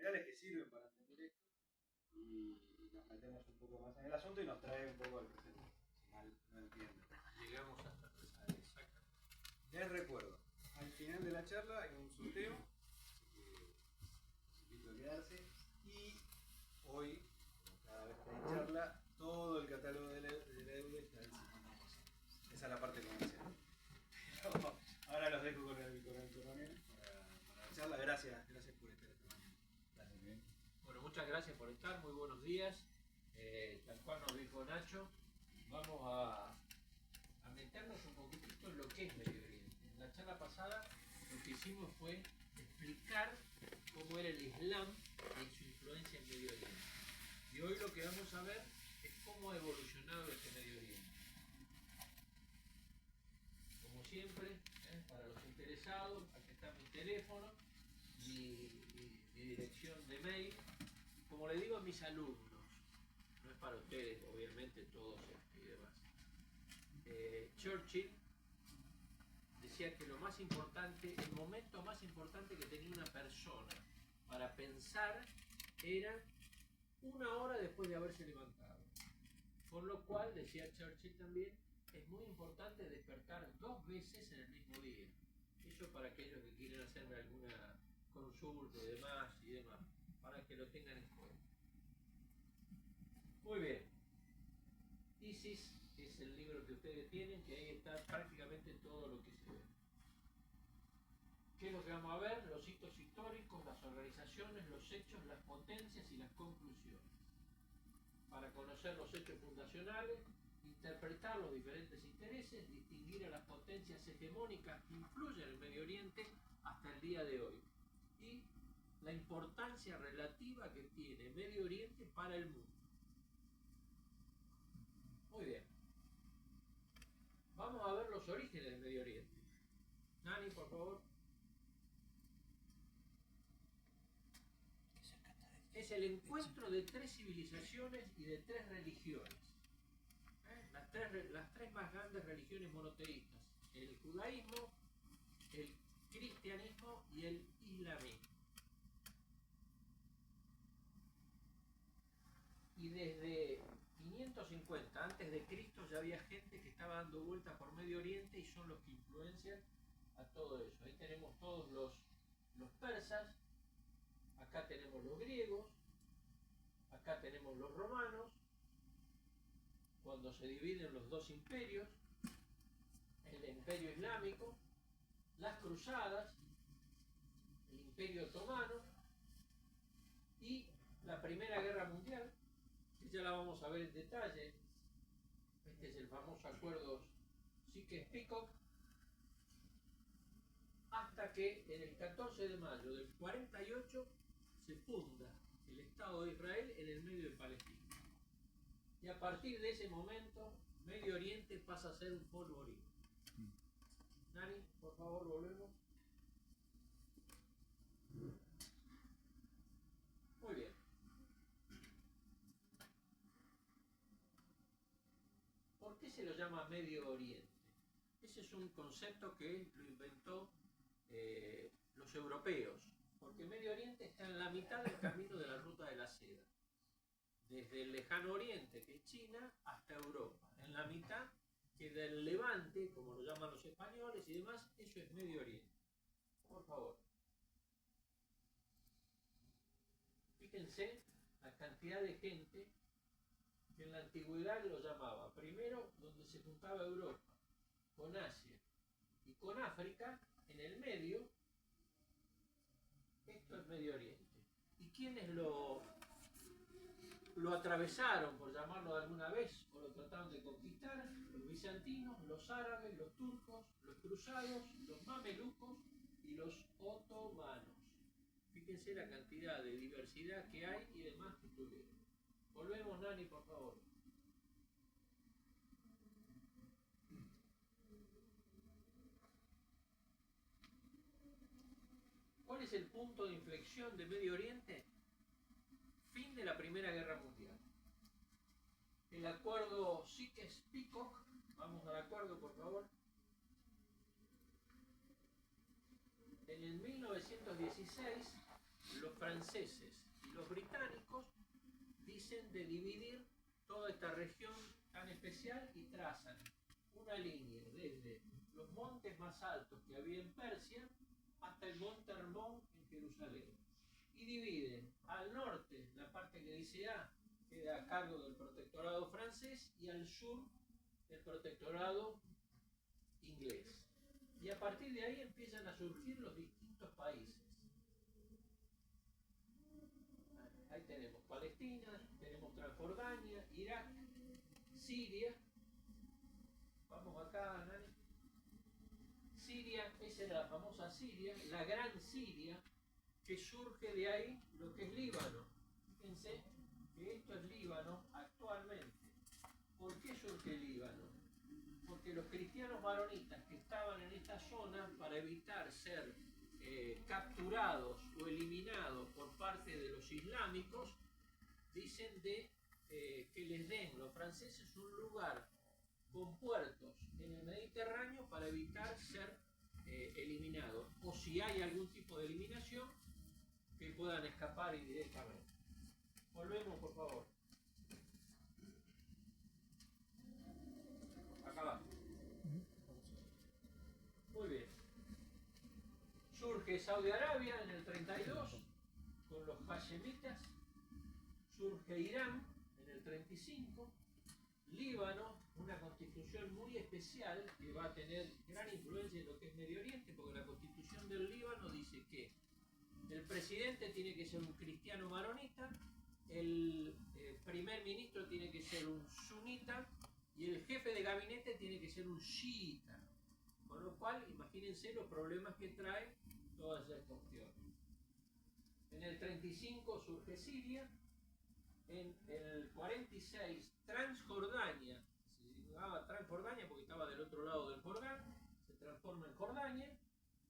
materiales que sirven para entender esto y nos metemos un poco más en el asunto y nos trae un poco al presente, si mal no entiendo. Llegamos hasta exacto. Les recuerdo, al final de la charla hay un sorteo, así que los invito a quedarse. Y hoy, como cada vez que hay charla, todo el catálogo de la EUDE está al 50%. Esa es la parte comercial. Pero ahora los dejo con el coronel para la charla. Gracias por estar esta mañana. Gracias. Bien. Bueno, muchas gracias por estar, muy buenos días. Tal cual nos dijo Nacho, vamos a meternos un poquitito en lo que es Medio Oriente. En la charla pasada lo que hicimos fue explicar cómo era el Islam y su influencia en Medio Oriente. Y hoy lo que vamos a ver es cómo ha evolucionado este Medio Oriente. Como siempre, para los interesados, aquí está mi teléfono, mi dirección de mail. Como le digo a mis alumnos, no es para ustedes, obviamente, todos y demás. Churchill decía que lo más importante, el momento más importante que tenía una persona para pensar era 1 hora después de haberse levantado. Con lo cual, decía Churchill también, es muy importante despertar 2 veces en el mismo día. Eso para aquellos que quieren hacerme alguna consulta y demás, para que lo tengan en cuenta. Muy bien. ISIS es el libro que ustedes tienen, que ahí está prácticamente todo lo que se ve. ¿Qué es lo que vamos a ver? Los hitos históricos, las organizaciones, los hechos, las potencias y las conclusiones. Para conocer los hechos fundacionales, interpretar los diferentes intereses, distinguir a las potencias hegemónicas que influyen en el Medio Oriente hasta el día de hoy. Y la importancia relativa que tiene Medio Oriente para el mundo. Muy bien. Vamos a ver los orígenes del Medio Oriente. Nani, por favor. Es el encuentro de 3 civilizaciones y de 3 religiones. Las tres más grandes religiones monoteístas. El judaísmo, el cristianismo y el islamismo. Y desde 550 a.C. ya había gente que estaba dando vueltas por Medio Oriente y son los que influencian a todo eso. Ahí tenemos todos los persas, acá tenemos los griegos, acá tenemos los romanos, cuando se dividen los 2 imperios, el imperio islámico, las cruzadas, el imperio otomano y la Primera Guerra Mundial, que ya la vamos a ver en detalle. Este es el famoso acuerdo Sykes-Picot, hasta que en el 14 de mayo del 48 se funda el Estado de Israel en el medio de Palestina. Y a partir de ese momento, Medio Oriente pasa a ser un polvorín. Nani, por favor, volvemos. Muy bien. ¿Por qué se lo llama Medio Oriente? Ese es un concepto que lo inventó los europeos, porque Medio Oriente está en la mitad del camino de la ruta de la seda. Desde el lejano oriente, que es China, hasta Europa. En la mitad queda el Levante, como lo llaman los españoles y demás, eso es Medio Oriente. Por favor. Fíjense la cantidad de gente que en la antigüedad lo llamaba. Primero, donde se juntaba Europa, con Asia y con África, en el medio, esto es Medio Oriente. ¿Y quiénes lo atravesaron, por llamarlo de alguna vez, o lo trataron de conquistar? Los bizantinos, los árabes, los turcos, los cruzados, los mamelucos y los otomanos. Fíjense la cantidad de diversidad que hay y demás que tuvieron. Volvemos, Nani, por favor. ¿Cuál es el punto de inflexión de Medio Oriente? Fin de la Primera Guerra Mundial. El acuerdo Sykes-Picot, vamos al acuerdo, por favor. En el 1916, los franceses franceses y los británicos dicen de dividir toda esta región tan especial y trazan una línea desde los montes más altos que había en Persia hasta el monte Hermón en Jerusalén. Y dividen al norte, la parte que dice A, queda a cargo del protectorado francés, y al sur el protectorado inglés. Y a partir de ahí empiezan a surgir los distintos países. Ahí tenemos Palestina, tenemos Transjordania, Irak, Siria. Vamos acá, Nani. Siria, esa es la famosa Siria, la gran Siria, que surge de ahí lo que es Líbano. Fíjense que esto es Líbano actualmente. ¿Por qué surge Líbano? Porque los cristianos maronitas que estaban en esta zona, para evitar ser capturados o eliminados por parte de los islámicos, dicen que les den los franceses un lugar con puertos en el Mediterráneo para evitar ser eliminados, o si hay algún tipo de eliminación, que puedan escapar indirectamente. Volvemos, por favor. Acá abajo. Muy bien. Surge Saudi Arabia en el 32 con los hashemitas. Surge Irán en el 35. Líbano, una constitución muy especial que va a tener gran influencia en lo que es Medio Oriente, porque la constitución del Líbano dice que el presidente tiene que ser un cristiano maronita, el primer ministro tiene que ser un sunita y el jefe de gabinete tiene que ser un chiita. Con lo cual, imagínense los problemas que trae toda esa cuestión. En el 35 surge Siria. En el 46 Transjordania, se llamaba Transjordania porque estaba del otro lado del Jordán, se transforma en Jordania.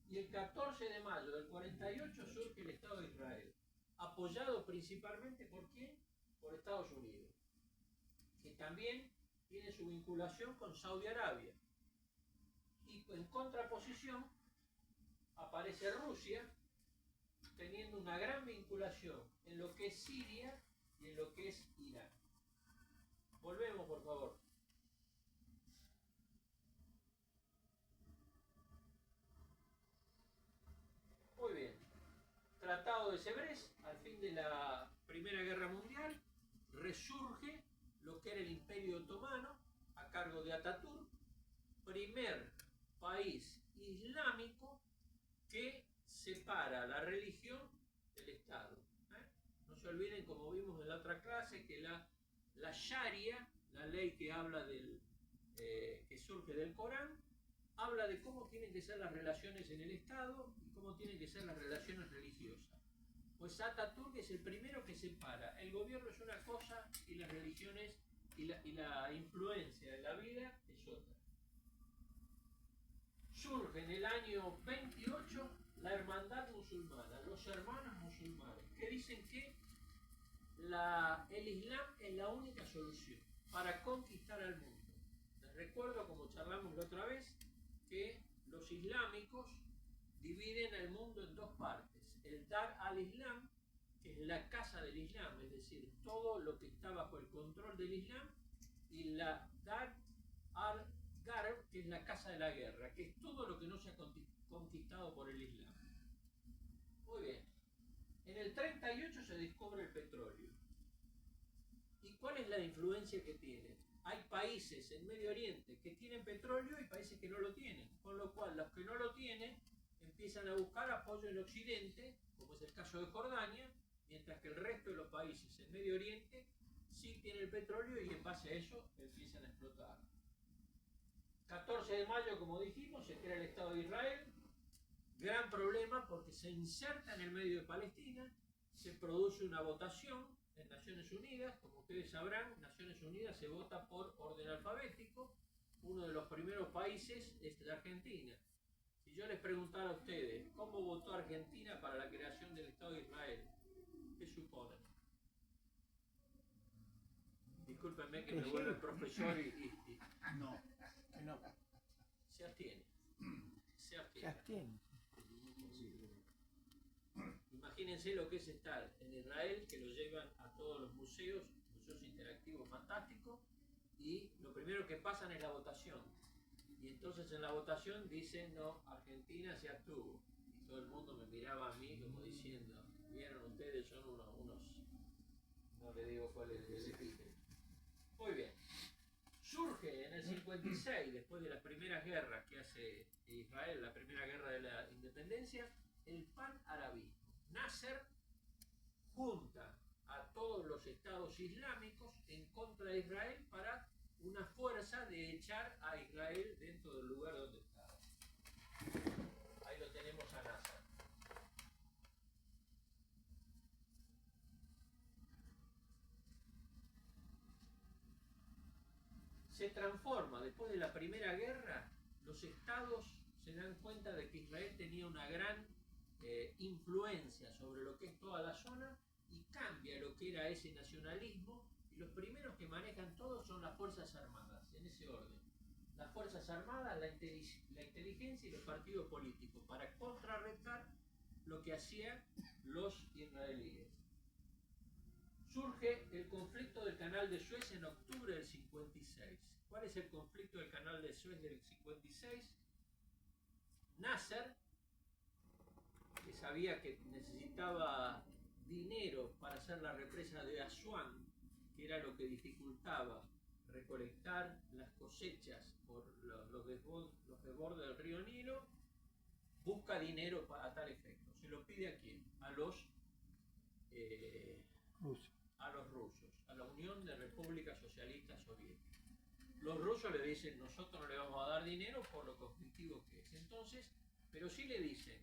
Y el 14 de mayo del 48 surge el Estado de Israel, apoyado principalmente ¿por quién? Por Estados Unidos, que también tiene su vinculación con Saudi Arabia. Y en contraposición aparece Rusia, teniendo una gran vinculación en lo que es Siria y en lo que es Irán. Volvemos, por favor. Muy bien. Tratado de Sèvres, al fin de la Primera Guerra Mundial, resurge lo que era el Imperio Otomano, a cargo de Atatürk, primer país islámico que separa la religión del Estado. No se olviden, como vimos en la otra clase, que la Sharia, la ley que habla que surge del Corán, habla de cómo tienen que ser las relaciones en el Estado y cómo tienen que ser las relaciones religiosas. Pues Atatürk es el primero que separa. El gobierno es una cosa y las religiones y la influencia de la vida es otra. Surge en el año 28 la hermandad musulmana, los hermanos musulmanes, que dicen que el Islam es la única solución para conquistar al mundo. Les recuerdo, como charlamos la otra vez, que los islámicos dividen el mundo en dos partes: el Dar al-Islam, que es la casa del Islam, es decir, todo lo que está bajo el control del Islam, y la Dar al-Gharb, que es la casa de la guerra, que es todo lo que no se ha conquistado por el Islam. Muy bien. En el 38 se descubre el petróleo. ¿Y cuál es la influencia que tiene? Hay países en Medio Oriente que tienen petróleo y países que no lo tienen, con lo cual los que no lo tienen empiezan a buscar apoyo en Occidente, como es el caso de Jordania, mientras que el resto de los países en Medio Oriente sí tienen el petróleo y en base a eso empiezan a explotar. 14 de mayo, como dijimos, se crea el Estado de Israel. Gran problema porque se inserta en el medio de Palestina, se produce una votación en Naciones Unidas. Como ustedes sabrán, Naciones Unidas se vota por orden alfabético. Uno de los primeros países es la Argentina. Si yo les preguntara a ustedes cómo votó Argentina para la creación del Estado de Israel, ¿qué suponen? Discúlpenme que me vuelve el profesor No. se abstiene. Se abstiene. Se abstiene. imagínense lo que es estar en Israel, que lo llevan a todos los museos interactivos fantásticos, y lo primero que pasan es la votación. Y entonces en la votación dicen, no, Argentina se abstuvo. Y todo el mundo me miraba a mí como diciendo, vieron ustedes, son unos no le digo cuál es el epíteto. Muy bien. Surge en el 56, después de las primeras guerras que hace Israel, la primera guerra de la independencia, el panarabismo. Nasser junta a todos los estados islámicos en contra de Israel para una fuerza de echar a Israel dentro del lugar donde estaba. Ahí lo tenemos a Nasser. Se transforma, después de la primera guerra, los estados se dan cuenta de que Israel tenía una gran influencia sobre lo que es toda la zona, y cambia lo que era ese nacionalismo, y los primeros que manejan todo son las Fuerzas Armadas, en ese orden. Las Fuerzas Armadas, la inteligencia y los partidos políticos, para contrarrestar lo que hacían los israelíes. Surge el conflicto del Canal de Suez en octubre del 56. ¿Cuál es el conflicto del Canal de Suez del 56? Nasser, que sabía que necesitaba dinero para hacer la represa de Asuán, que era lo que dificultaba recolectar las cosechas por los desbordes del río Nilo, busca dinero para tal efecto. ¿Se lo pide a quién? A los rusos, a la Unión de Repúblicas Socialistas Soviéticas. Los rusos le dicen, nosotros no le vamos a dar dinero por lo conflictivo que es. Entonces, pero sí le dicen,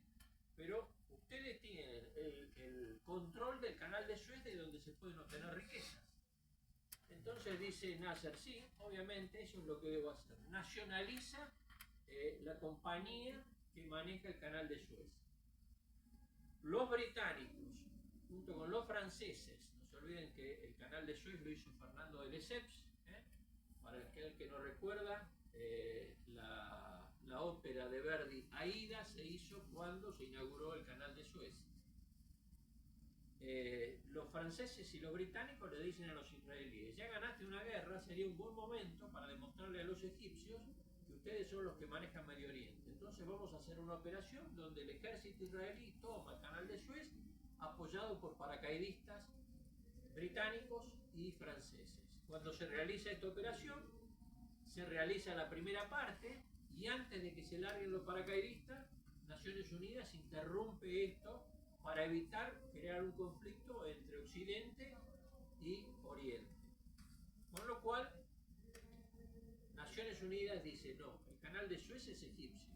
pero ustedes tienen el control del Canal de Suez, de donde se pueden obtener riquezas. Entonces dice Nasser, sí, obviamente eso es lo que debo hacer. Nacionaliza la compañía que maneja el Canal de Suez. Los británicos, junto con los franceses, no se olviden que el Canal de Suez lo hizo Fernando de Lesseps, para aquel que no recuerda, la ópera de Verdi, Aida, se hizo cuando se inauguró el Canal de Suez. Los franceses y los británicos le dicen a los israelíes, ya ganaste una guerra, sería un buen momento para demostrarle a los egipcios que ustedes son los que manejan Medio Oriente. Entonces vamos a hacer una operación donde el ejército israelí toma el Canal de Suez, apoyado por paracaidistas británicos y franceses. Cuando se realiza esta operación, se realiza la primera parte, y antes de que se larguen los paracaidistas, Naciones Unidas interrumpe esto para evitar crear un conflicto entre Occidente y Oriente. Con lo cual, Naciones Unidas dice, no, el Canal de Suez es egipcio,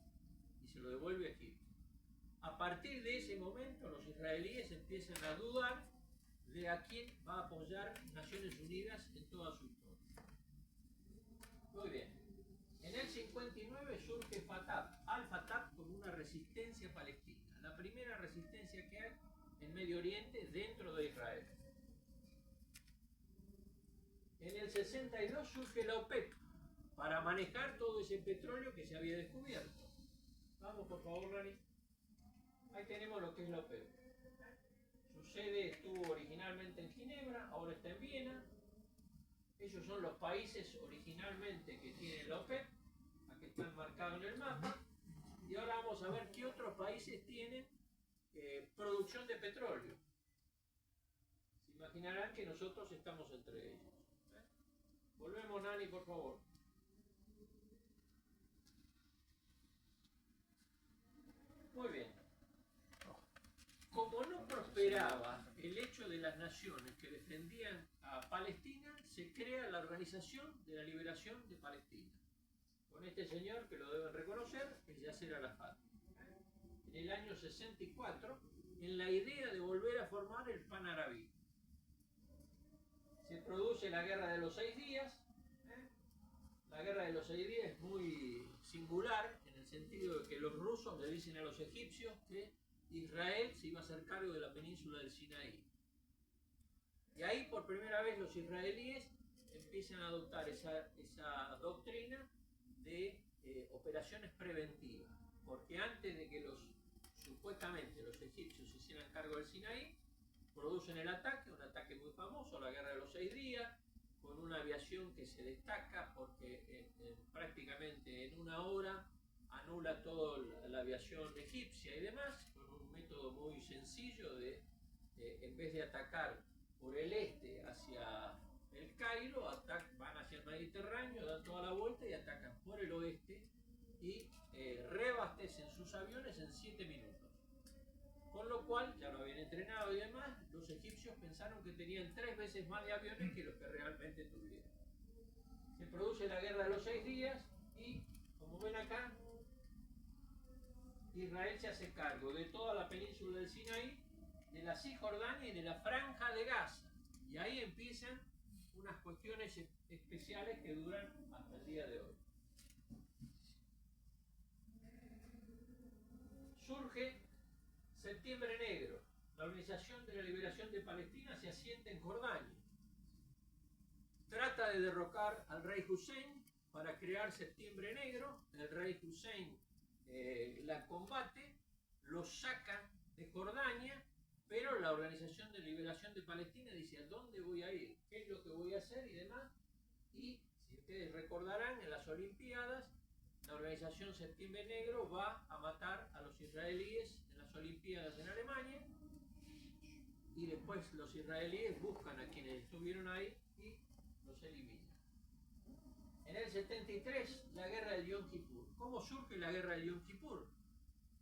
y se lo devuelve a Egipto. A partir de ese momento, los israelíes empiezan a dudar de a quién va a apoyar Naciones Unidas en toda su historia. Muy bien. En el 59 surge Fatah, Al-Fatah, como una resistencia palestina. La primera resistencia que hay en Medio Oriente dentro de Israel. En el 62 surge la OPEP para manejar todo ese petróleo que se había descubierto. Vamos, por favor, Rani. Ahí tenemos lo que es la OPEP. Su sede estuvo originalmente en Ginebra, ahora está en Viena. Ellos son los países originalmente que tienen la OPEP, aquí están marcados en el mapa. Y ahora vamos a ver qué otros países tienen producción de petróleo. Se imaginarán que nosotros estamos entre ellos. Volvemos, Nani, por favor. Muy bien. Como no prosperaba el hecho de las naciones que defendían a Palestina, se crea la Organización de la Liberación de Palestina, con este señor que lo deben reconocer, que es Yasser Arafat. En el año 64, en la idea de volver a formar el panarabismo. Se produce la Guerra de los 6 días. La Guerra de los 6 días es muy singular, en el sentido de que los rusos le dicen a los egipcios que Israel se iba a hacer cargo de la península del Sinaí. Y ahí por primera vez los israelíes empiezan a adoptar esa doctrina de operaciones preventivas, porque antes de que los supuestamente los egipcios se hicieran cargo del Sinaí, producen el ataque, un ataque muy famoso, la Guerra de los 6 días, con una aviación que se destaca porque prácticamente en una hora anula toda la aviación egipcia y demás, con un método muy sencillo de, en vez de atacar por el este hacia el Cairo, van hacia el Mediterráneo, dan toda la vuelta y atacan por el oeste y reabastecen sus aviones en 7 minutos. Con lo cual, ya lo habían entrenado y demás, los egipcios pensaron que tenían 3 veces más de aviones que los que realmente tuvieron. Se produce la Guerra de los 6 días y, como ven acá, Israel se hace cargo de toda la península del Sinaí, de la Cisjordania y de la Franja de Gaza. Y ahí empiezan unas cuestiones especiales que duran hasta el día de hoy. Surge Septiembre Negro. La Organización de la Liberación de Palestina se asienta en Jordania. Trata de derrocar al rey Hussein para crear Septiembre Negro. El rey Hussein la combate, lo saca de Jordania, pero la Organización de Liberación de Palestina dice: ¿a dónde voy a ir? ¿Qué es lo que voy a hacer? Y demás. Y si ustedes recordarán, en las Olimpiadas, la Organización Septiembre Negro va a matar a los israelíes en las Olimpiadas en Alemania, y después los israelíes buscan a quienes estuvieron ahí y los eliminan. En el 73, la guerra del Yom Kippur. ¿Cómo surge la guerra del Yom Kippur?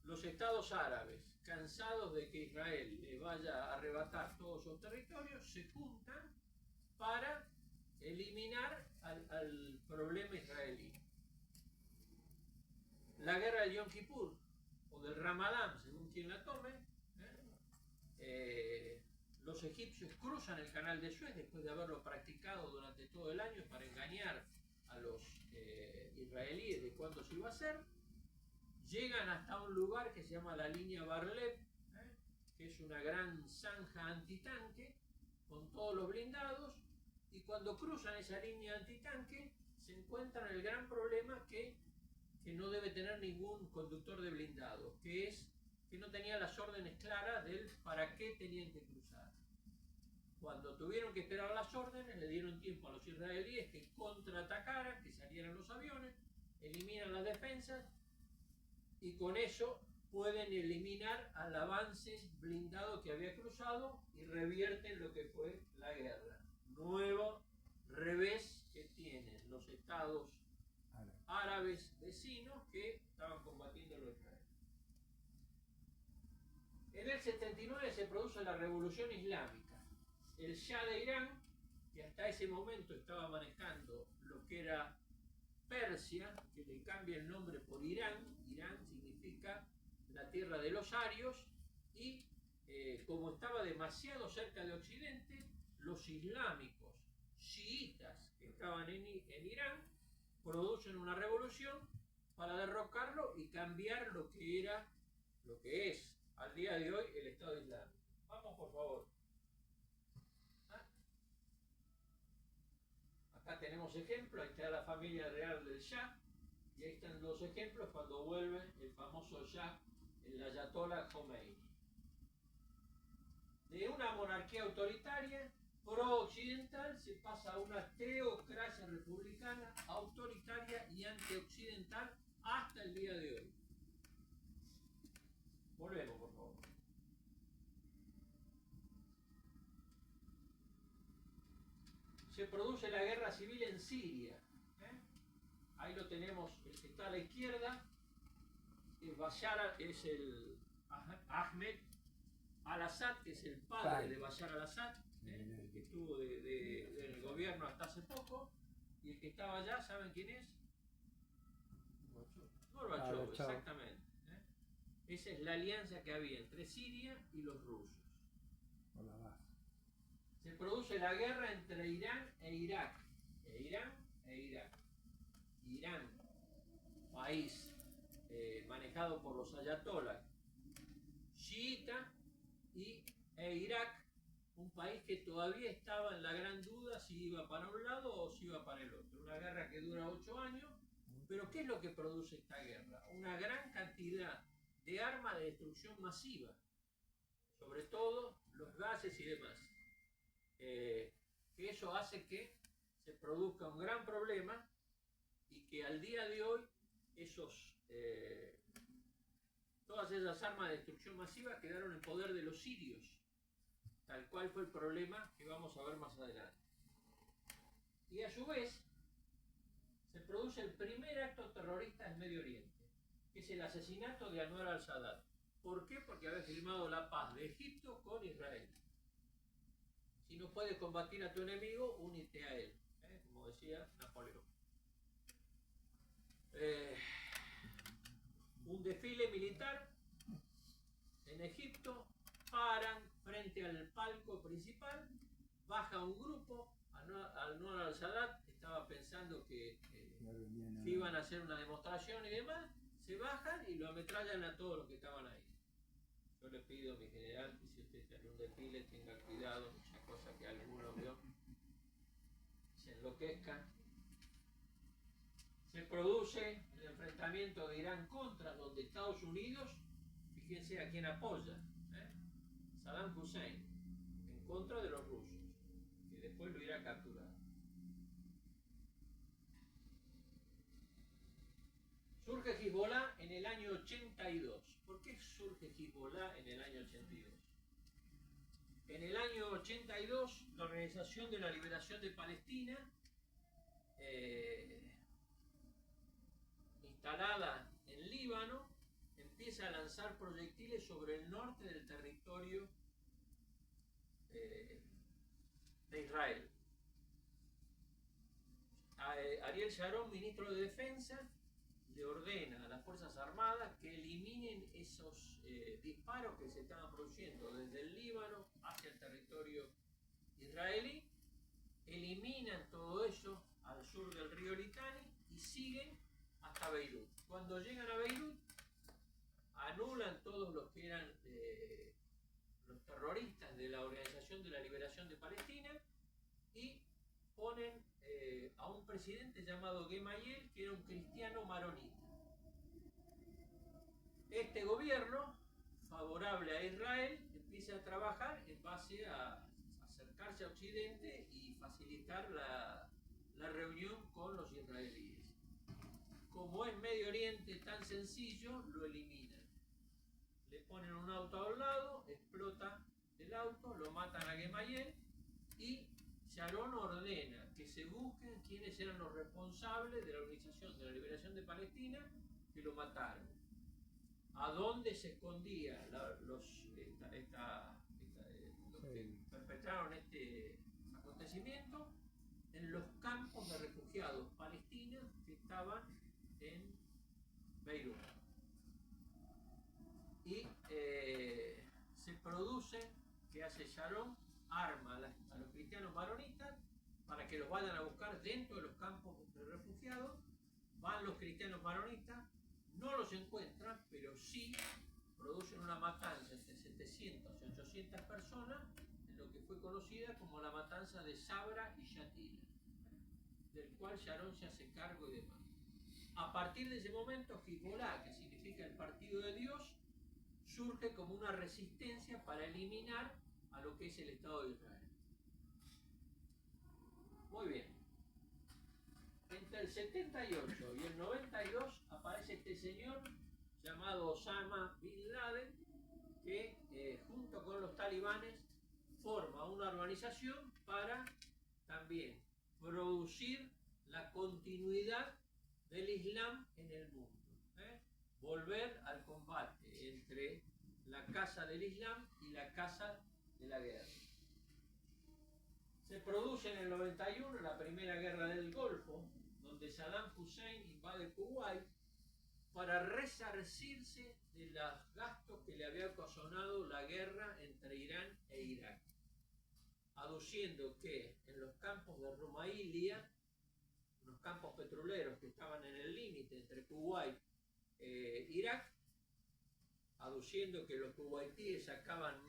Los estados árabes, cansados de que Israel le vaya a arrebatar todos sus territorios, se juntan para eliminar al problema israelí. La guerra del Yom Kippur, o del Ramadán, según quien la tome, los egipcios cruzan el canal de Suez después de haberlo practicado durante todo el año para engañar a los israelíes de cuándo se iba a hacer. Llegan hasta un lugar que se llama la línea Bar-Lev, que es una gran zanja antitanque con todos los blindados, y cuando cruzan esa línea antitanque se encuentran el gran problema que no debe tener ningún conductor de blindado, que es que no tenía las órdenes claras del para qué tenían que cruzar. Cuando tuvieron que esperar las órdenes, le dieron tiempo a los israelíes que contraatacaran, que salieran los aviones, eliminan las defensas, y con eso pueden eliminar al avance blindado que había cruzado y revierten lo que fue la guerra. Nuevo revés que tienen los estados árabes vecinos que estaban combatiendo a los israelíes. En el 79 se produce la Revolución Islámica. El Shah de Irán, que hasta ese momento estaba manejando lo que era Persia, que le cambia el nombre por Irán. Irán significa la tierra de los arios, y como estaba demasiado cerca de Occidente, los islámicos chiitas que estaban en Irán producen una revolución para derrocarlo y cambiar lo que es al día de hoy el Estado Islámico. Vamos, por favor. Acá tenemos ejemplos, ahí está la familia real del Shah, y ahí están los ejemplos cuando vuelve el famoso Shah, el Ayatollah Khomeini. De una monarquía autoritaria pro-occidental se pasa a una teocracia republicana autoritaria y antioccidental hasta el día de hoy. Volvemos, por favor. Se produce la guerra civil en Siria. Ahí lo tenemos, el que está a la izquierda, es el Ahmed al-Assad, que es el padre de Bashar al-Assad, el que estuvo del gobierno hasta hace poco, y el que estaba allá, ¿saben quién es? Gorbachov, exactamente. Esa es la alianza que había entre Siria y los rusos. Se produce la guerra entre Irán e Irak. Irán, país manejado por los ayatolás chiita, e Irak, un país que todavía estaba en la gran duda si iba para un lado o si iba para el otro. Una guerra que dura 8 años, pero ¿qué es lo que produce esta guerra? Una gran cantidad de armas de destrucción masiva, sobre todo los gases y demás. Que eso hace que se produzca un gran problema y que al día de hoy todas esas armas de destrucción masiva quedaron en poder de los sirios, tal cual fue el problema que vamos a ver más adelante. Y a su vez se produce el primer acto terrorista en Medio Oriente, que es el asesinato de Anwar al-Sadat. ¿Por qué? Porque había firmado la paz de Egipto con Israel. Si no puedes combatir a tu enemigo, únete a él, como decía Napoleón. Un desfile militar en Egipto, paran frente al palco principal, baja un grupo, Anwar al-Sadat estaba pensando que iban a hacer una demostración y demás, se bajan y lo ametrallan a todos los que estaban ahí. Yo le pido a mi general que si usted está en un desfile tenga cuidado, muchas cosas que alguno vio, se enloquezcan. Se produce el enfrentamiento de Irán contra, donde Estados Unidos, fíjense a quién apoya, Saddam Hussein, en contra de los rusos, que después lo irá a capturar. Surge Hezbollah en el año 82. ¿Por qué surge Hezbollah en el año 82? En el año 82, la Organización de la Liberación de Palestina, instalada en Líbano, empieza a lanzar proyectiles sobre el norte del territorio de Israel. Ariel Sharon, ministro de Defensa, le ordena a las Fuerzas Armadas que eliminen esos disparos que se estaban produciendo desde el Líbano hacia el territorio israelí, eliminan todo eso al sur del río Litani y siguen hasta Beirut. Cuando llegan a Beirut, anulan todos los que eran los terroristas de la Organización de la Liberación de Palestina y ponen a un presidente llamado Gemayel, que era un cristiano maronita. Este gobierno, favorable a Israel, empieza a trabajar en base a acercarse a Occidente y facilitar la reunión con los israelíes. Como es Medio Oriente tan sencillo, lo eliminan. Le ponen un auto a un lado, explota el auto, lo matan a Gemayel y Sharon ordena que se busquen quiénes eran los responsables de la Organización de la Liberación de Palestina que lo mataron. ¿A dónde se escondía los que perpetraron este acontecimiento? En los campos de refugiados palestinos que estaban en Beirut. Y se produce que hace Sharon, arma a los cristianos maronitas para que los vayan a buscar dentro de los campos de refugiados. Van los cristianos maronitas, no los encuentran, pero sí producen una matanza entre 700 y 800 personas en lo que fue conocida como la matanza de Sabra y Shatila, del cual Sharon se hace cargo y demás. A partir de ese momento, Hezbollah, que significa el partido de Dios, surge como una resistencia para eliminar a lo que es el Estado de Israel. Muy bien. Entre el 78 y el 92 aparece este señor llamado Osama Bin Laden, que junto con los talibanes forma una organización para también producir la continuidad del Islam en el mundo. Volver al combate entre la casa del Islam y la casa de la guerra. Se produce en el 91 la primera guerra del Golfo, donde Saddam Hussein invade Kuwait para resarcirse de los gastos que le había ocasionado la guerra entre Irán e Irak, aduciendo que en los campos de Rumailia, unos campos petroleros que estaban en el límite entre Kuwait e Irak, aduciendo que los kuwaitíes sacaban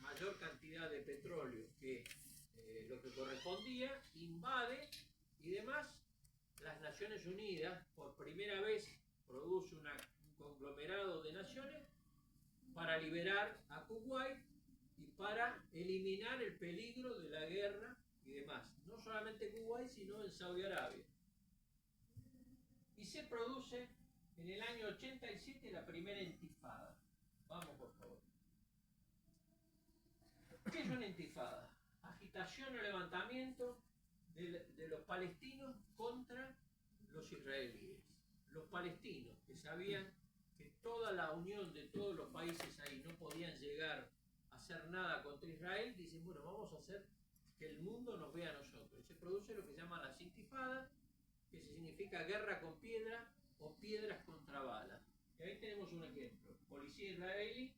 mayor cantidad de petróleo que lo que correspondía, invade y demás. Las Naciones Unidas por primera vez produce un conglomerado de naciones para liberar a Kuwait y para eliminar el peligro de la guerra y demás. No solamente Kuwait, sino en Saudi Arabia. Y se produce en el año 87 la primera intifada. Vamos, por favor. ¿Qué es una intifada? Agitación o levantamiento de los palestinos contra los israelíes. Los palestinos, que sabían que toda la unión de todos los países ahí no podían llegar a hacer nada contra Israel, dicen, bueno, vamos a hacer que el mundo nos vea a nosotros. Y se produce lo que se llama las intifadas, que significa guerra con piedra o piedras contra balas. Y ahí tenemos un ejemplo. Policía israelí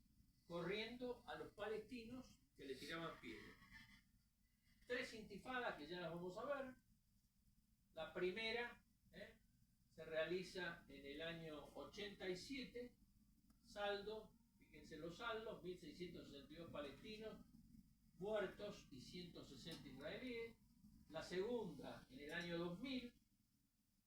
corriendo a los palestinos que le tiraban piedras. 3 intifadas que ya las vamos a ver. La primera se realiza en el año 87. Saldo, fíjense los saldos, 1.662 palestinos muertos y 160 israelíes. La segunda en el año 2000,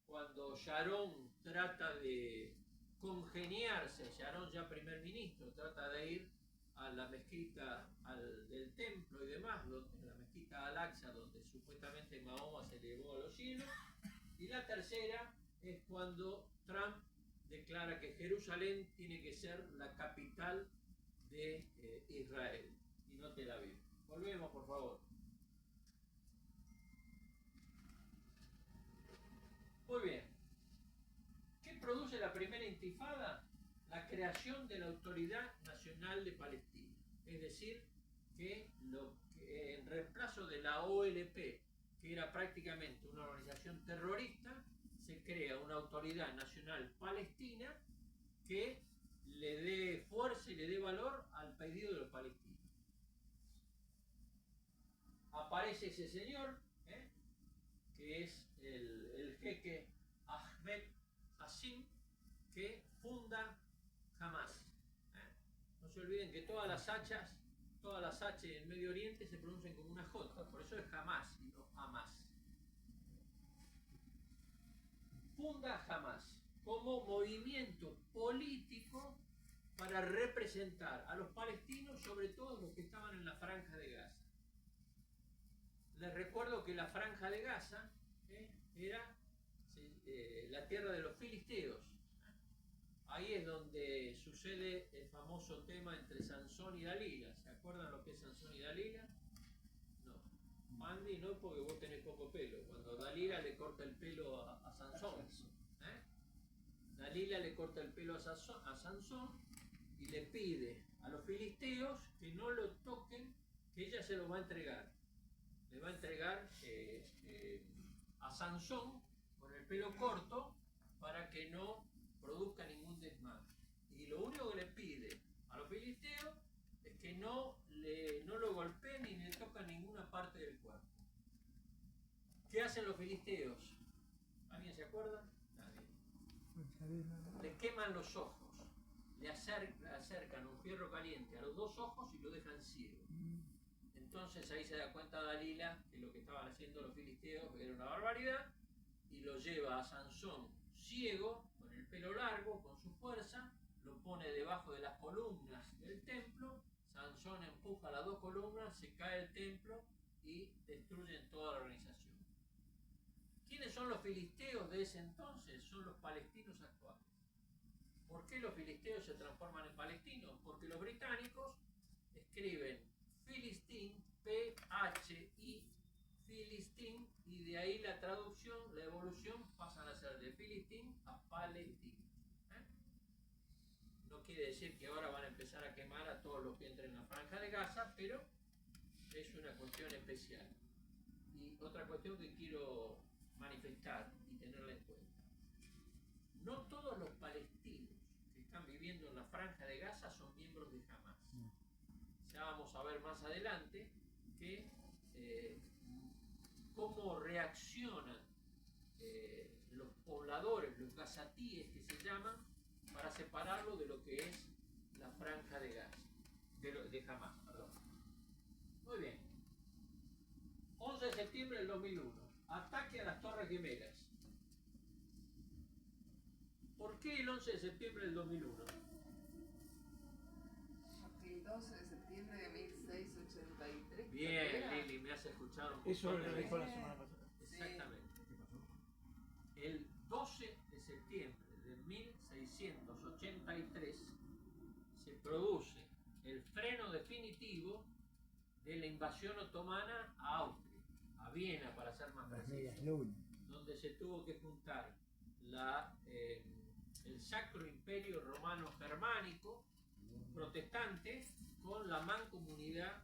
cuando Sharon trata de congeniarse, Sharon ya primer ministro, trata de ir a la mezquita del templo y demás, la mezquita Al-Aqsa, donde supuestamente Mahoma se elevó a los cielos. Y la tercera es cuando Trump declara que Jerusalén tiene que ser la capital de Israel y no Tel Aviv. Volvemos, por favor. Muy bien. ¿Qué produce la primera intifada? La creación de la Autoridad Nacional de Palestina. Es decir, que en reemplazo de la OLP, que era prácticamente una organización terrorista, se crea una Autoridad Nacional Palestina que le dé fuerza y le dé valor al pedido de los palestinos. Aparece ese señor, que es el jeque Ahmed Hassim, que funda Hamas. No se olviden que todas las H en Medio Oriente se pronuncian como una J, por eso es Hamas y no Hamas. Funda Hamas como movimiento político para representar a los palestinos, sobre todo los que estaban en la Franja de Gaza. Les recuerdo que la Franja de Gaza era la tierra de los filisteos. Ahí es donde sucede el famoso tema entre Sansón y Dalila. ¿Se acuerdan lo que es Sansón y Dalila? No. Andy no, porque vos tenés poco pelo. Cuando Dalila le corta el pelo a Sansón. Dalila le corta el pelo a Sansón y le pide a los filisteos que no lo toquen, que ella se lo va a entregar. Le va a entregar a Sansón con el pelo corto para que no produzca ningún desmadre. Y lo único que le pide a los filisteos es que no lo golpeen ni le tocan ninguna parte del cuerpo. ¿Qué hacen los filisteos? ¿Alguien se acuerda? Nadie. Le queman los ojos, le acercan un fierro caliente a los 2 ojos y lo dejan ciego. Entonces ahí se da cuenta Dalila que lo que estaban haciendo los filisteos era una barbaridad y lo lleva a Sansón ciego, con el pelo largo, con su fuerza, lo pone debajo de las columnas del templo. Sansón empuja las 2 columnas, se cae el templo y destruyen toda la organización. ¿Quiénes son los filisteos de ese entonces? Son los palestinos actuales. ¿Por qué los filisteos se transforman en palestinos? Porque los británicos escriben Filistín, P-H-I, Filistín, y de ahí la traducción, la evolución, pasan a ser de Filistín a Palestina. No quiere decir que ahora van a empezar a quemar a todos los que entren en la Franja de Gaza, pero es una cuestión especial. Y otra cuestión que quiero manifestar y tenerla en cuenta. No todos los palestinos que están viviendo en la Franja de Gaza son miembros de Hamas. Ya vamos a ver más adelante que cómo reaccionan los pobladores, los gazatíes que se llaman, para separarlo de lo que es la Franja de Gaza, de Hamas, perdón. Muy bien. 11 de septiembre del 2001. Ataque a las Torres Gemelas. ¿Por qué el 11 de septiembre del 2001? el 12 de septiembre de 1683. Bien, Lili, me has escuchado un Eso montón lo de dijo la veces. semana pasada. Exactamente. ¿Qué pasó? El 12 de septiembre de 1683 se produce el freno definitivo de la invasión otomana a Austria, a Viena para ser más Las medias preciso, lunas. donde se tuvo que juntar el Sacro Imperio Romano Germánico protestante con la mancomunidad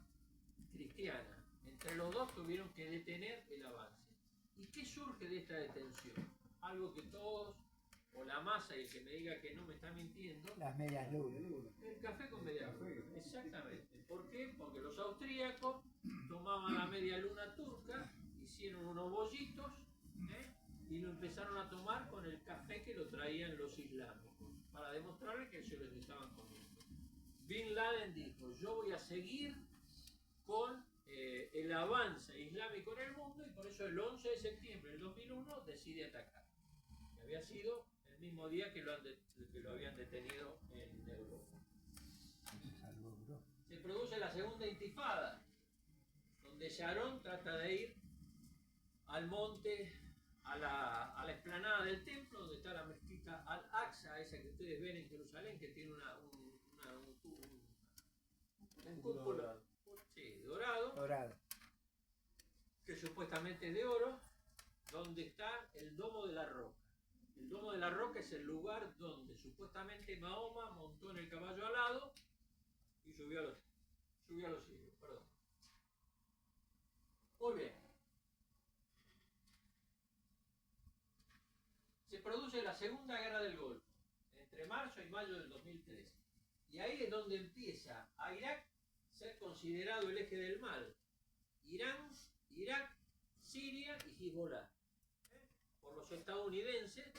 cristiana. Entre los dos tuvieron que detener el avance. ¿Y qué surge de esta detención? Algo que todos, o la masa y el que me diga que no me está mintiendo, Las medias lunas. el café con media luna. Exactamente. ¿Por qué? Porque los austríacos tomaban la media luna turca, hicieron unos bollitos, y lo empezaron a tomar con el café que lo traían los islámicos, para demostrarles que se los estaban comiendo. Bin Laden dijo, yo voy a seguir con el avance islámico en el mundo, y por eso el 11 de septiembre del 2001 decide atacar. Que había sido el mismo día que lo habían detenido en Europa. Se produce la segunda intifada, donde Sharon trata de ir al monte, a la explanada del templo, donde está la mezquita Al-Aqsa, esa que ustedes ven en Jerusalén, que tiene un cúpulo dorado, que supuestamente es de oro, donde está el Domo de la Roca. El Domo de la Roca es el lugar donde supuestamente Mahoma montó en el caballo alado y subió a los cielos. Perdón. Muy bien. Se produce la Segunda Guerra del Golfo, entre marzo y mayo del 2003. Y ahí es donde empieza a Irak ser considerado el eje del mal. Irán, Irak, Siria y Hezbollah. Por los estadounidenses,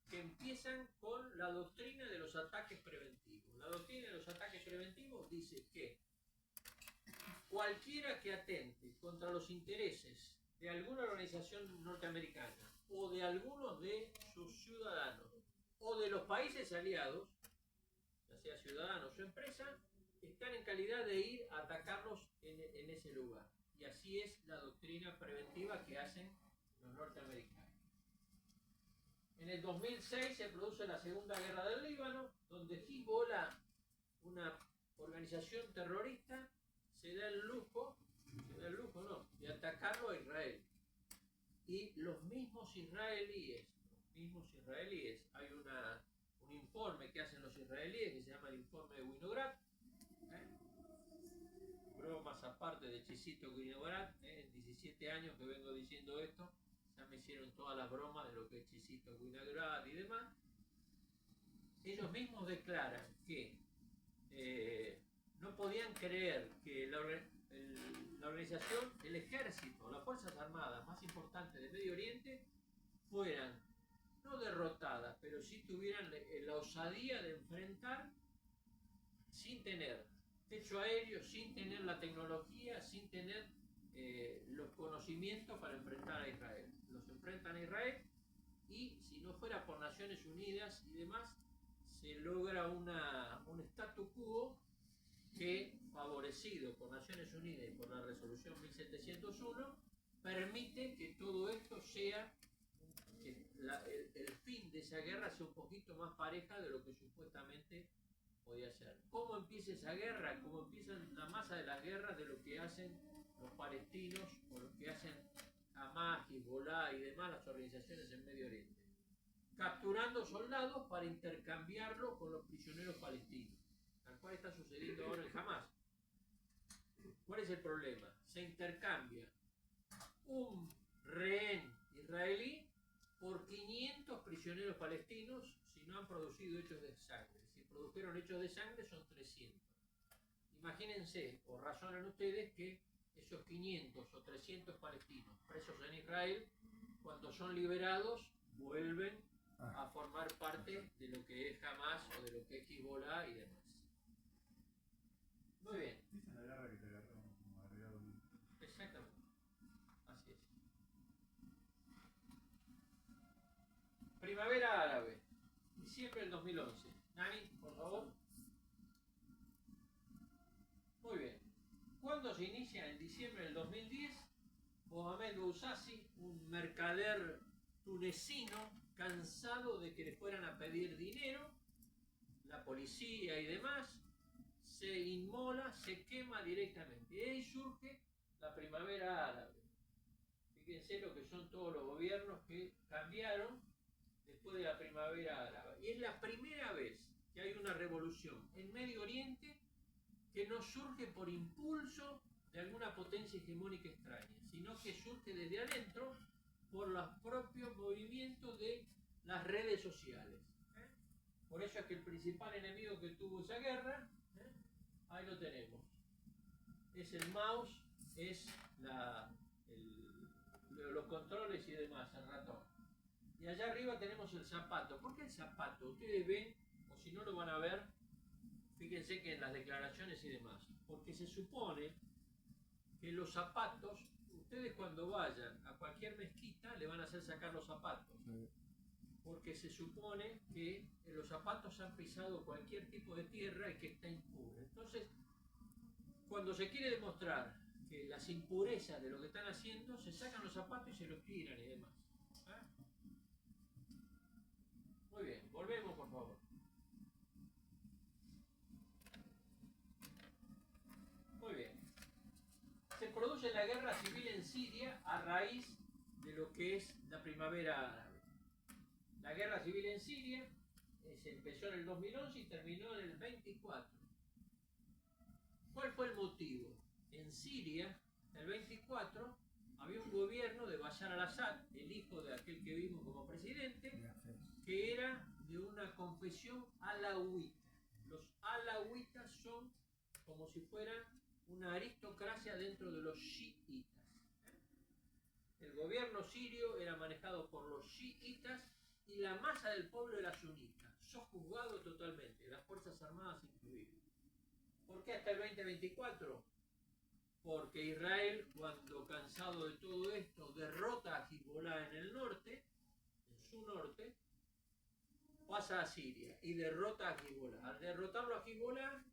que empiezan con la doctrina de los ataques preventivos. La doctrina de los ataques preventivos dice que cualquiera que atente contra los intereses de alguna organización norteamericana o de algunos de sus ciudadanos o de los países aliados, ya sea ciudadanos o empresas, están en calidad de ir a atacarlos en ese lugar. Y así es la doctrina preventiva que hacen los norteamericanos. En el 2006 se produce la Segunda Guerra del Líbano, donde Hezbollah, una organización terrorista, se da el lujo de atacarlo a Israel. Y los mismos israelíes, hay un informe que hacen los israelíes que se llama el informe de Winograd, bromas aparte de Chisito Winograd, en 17 años que vengo diciendo esto, ya me hicieron todas las bromas de lo que es Chisito Winograd y demás. Ellos mismos declaran que no podían creer que la organización, el ejército, las fuerzas armadas más importantes del Medio Oriente fueran no derrotadas, pero sí tuvieran la osadía de enfrentar sin tener techo aéreo, sin tener la tecnología, sin tener los conocimientos para enfrentar a Israel. Los enfrentan a Israel y si no fuera por Naciones Unidas y demás, se logra un statu quo que, favorecido por Naciones Unidas y por la resolución 1701, permite que todo esto sea, que el fin de esa guerra sea un poquito más pareja de lo que supuestamente podía ser. ¿Cómo empieza esa guerra? ¿Cómo empiezan la masa de las guerras de lo que hacen los palestinos o lo que hacen Hamas, Hezbollah y demás las organizaciones en Medio Oriente? Capturando soldados para intercambiarlos con los prisioneros palestinos, tal cual está sucediendo ahora en Hamas. ¿Cuál es el problema? Se intercambia un rehén israelí por 500 prisioneros palestinos si no han producido hechos de sangre. Si produjeron hechos de sangre son 300. Imagínense o razonen ustedes que esos 500 o 300 palestinos presos en Israel, cuando son liberados, vuelven a formar parte de lo que es Hamas o de lo que es Hezbollah y demás. Muy bien. Esa es la guerra que te agarró como agregado. Exactamente. Así es. Primavera Árabe, diciembre del 2011. Nani, por favor. se inicia en diciembre del 2010. Mohamed Bouazizi, un mercader tunecino, cansado de que le fueran a pedir dinero, la policía y demás, se inmola, se quema directamente. Y ahí surge la primavera árabe. Fíjense lo que son todos los gobiernos que cambiaron después de la primavera árabe. Y es la primera vez que hay una revolución en Medio Oriente que no surge por impulso de alguna potencia hegemónica extraña, sino que surge desde adentro por los propios movimientos de las redes sociales. Por eso es que el principal enemigo que tuvo esa guerra, ahí lo tenemos, es el mouse, es los controles y demás, el ratón. Y allá arriba tenemos el zapato. ¿Por qué el zapato? Ustedes ven, o si no lo van a ver, fíjense que en las declaraciones y demás, porque se supone que los zapatos, ustedes cuando vayan a cualquier mezquita le van a hacer sacar los zapatos, porque se supone que en los zapatos han pisado cualquier tipo de tierra y que está impuro. Entonces, cuando se quiere demostrar que las impurezas de lo que están haciendo, se sacan los zapatos y se los tiran y demás. Muy bien, volvemos por favor. Muy bien. Se produce la guerra civil en Siria a raíz de lo que es la primavera árabe. La guerra civil en Siria se empezó en el 2011 y terminó en el 24. ¿Cuál fue el motivo? En Siria, en el 24, había un gobierno de Bashar al-Assad, el hijo de aquel que vimos como presidente, que era de una confesión alauita. Los alauitas son como si fueran una aristocracia dentro de los chiitas. El gobierno sirio era manejado por los chiitas y la masa del pueblo era sunita, sojuzgado totalmente, las Fuerzas Armadas incluidas. ¿Por qué hasta el 2024? Porque Israel, cuando cansado de todo esto, derrota a Hezbollah en el norte, en su norte, pasa a Siria y derrota a Hezbollah. Al derrotarlo a Hezbollah,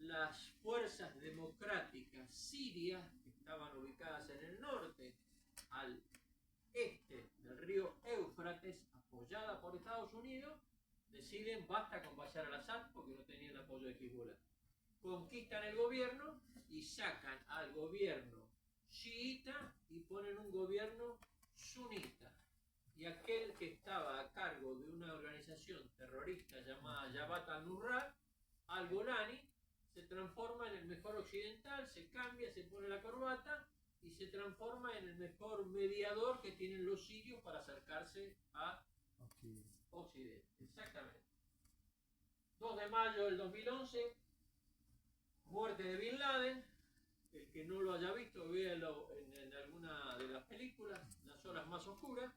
las fuerzas democráticas sirias, que estaban ubicadas en el norte, al este del río Éufrates, apoyada por Estados Unidos, deciden basta con Bashar al-Assad porque no tenían apoyo de Hezbollah. Conquistan el gobierno y sacan al gobierno chiita y ponen un gobierno sunita. Y aquel que estaba a cargo de una organización terrorista llamada Jabhat al-Nusra, al-Golani, se transforma en el mejor occidental, se cambia, se pone la corbata y se transforma en el mejor mediador que tienen los sirios para acercarse a Occidente. Exactamente. 2 de mayo del 2011, muerte de Bin Laden. El que no lo haya visto, véalo en alguna de las películas, Las horas más oscuras.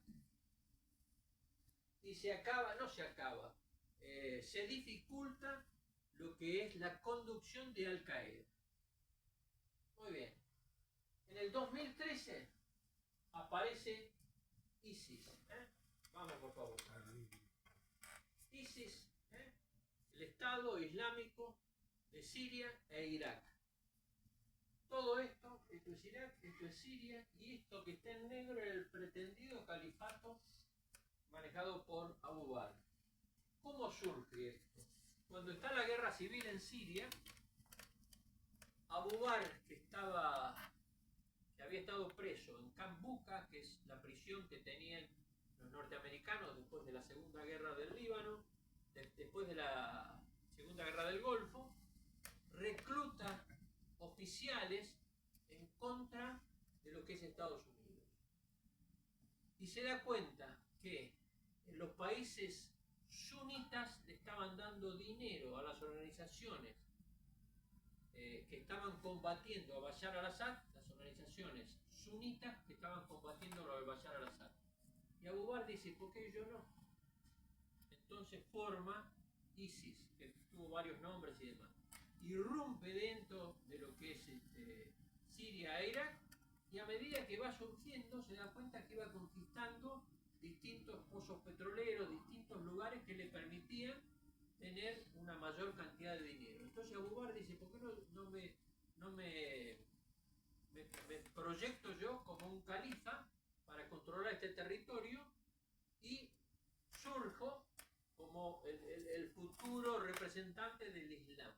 Y se acaba, no se acaba, se dificulta lo que es la conducción de Al Qaeda. Muy bien. En el 2013 aparece ISIS. Vamos por favor. ISIS, el Estado Islámico de Siria e Irak. Todo esto es Irak, esto es Siria, y esto que está en negro es el pretendido califato manejado por Abu Bakr. ¿Cómo surge esto? Cuando está la guerra civil en Siria, Abu Bakr, que había estado preso en Camp Bucca, que es la prisión que tenían los norteamericanos después de la Segunda Guerra del Líbano, después de la Segunda Guerra del Golfo, recluta oficiales en contra de lo que es Estados Unidos. Y se da cuenta que en los países sunitas le estaban dando dinero a las organizaciones que estaban combatiendo a Bashar al-Assad, las organizaciones sunitas que estaban combatiendo a Bashar al-Assad. Y Abu Bakr dice, ¿por qué yo no? Entonces forma ISIS, que tuvo varios nombres y demás. Irrumpe dentro de lo que es Siria e Irak, y a medida que va surgiendo se da cuenta que va conquistando distintos pozos petroleros, distintos lugares que le permitían tener una mayor cantidad de dinero. Entonces Abu Bakr dice, ¿por qué no me me proyecto yo como un califa para controlar este territorio y surjo como el futuro representante del Islam.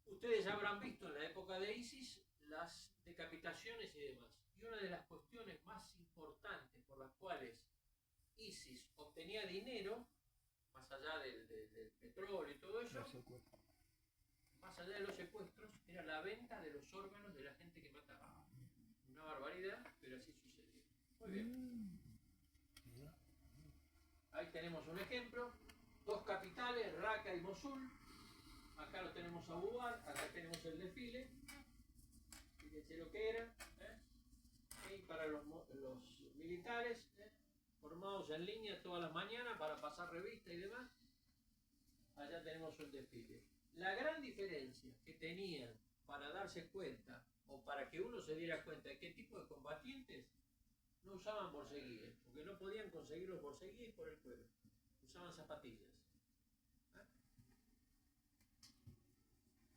Ustedes habrán visto en la época de ISIS las decapitaciones y demás. Y una de las cuestiones más importantes por las cuales ISIS obtenía dinero, más allá del petróleo y todo eso, más allá de los secuestros, era la venta de los órganos de la gente que mataba. Una barbaridad, pero así sucedía. Muy bien. Ahí tenemos un ejemplo. Dos capitales, Raqqa y Mosul. Acá lo tenemos a Bubar, acá tenemos el desfile. Fíjense lo que era. Y para los militares, formados en línea todas las mañanas para pasar revista y demás. Allá tenemos el desfile. La gran diferencia que tenían para darse cuenta, o para que uno se diera cuenta de qué tipo de combatientes, no usaban borceguíes, porque no podían conseguir los borceguíes por el cuero. Usaban zapatillas.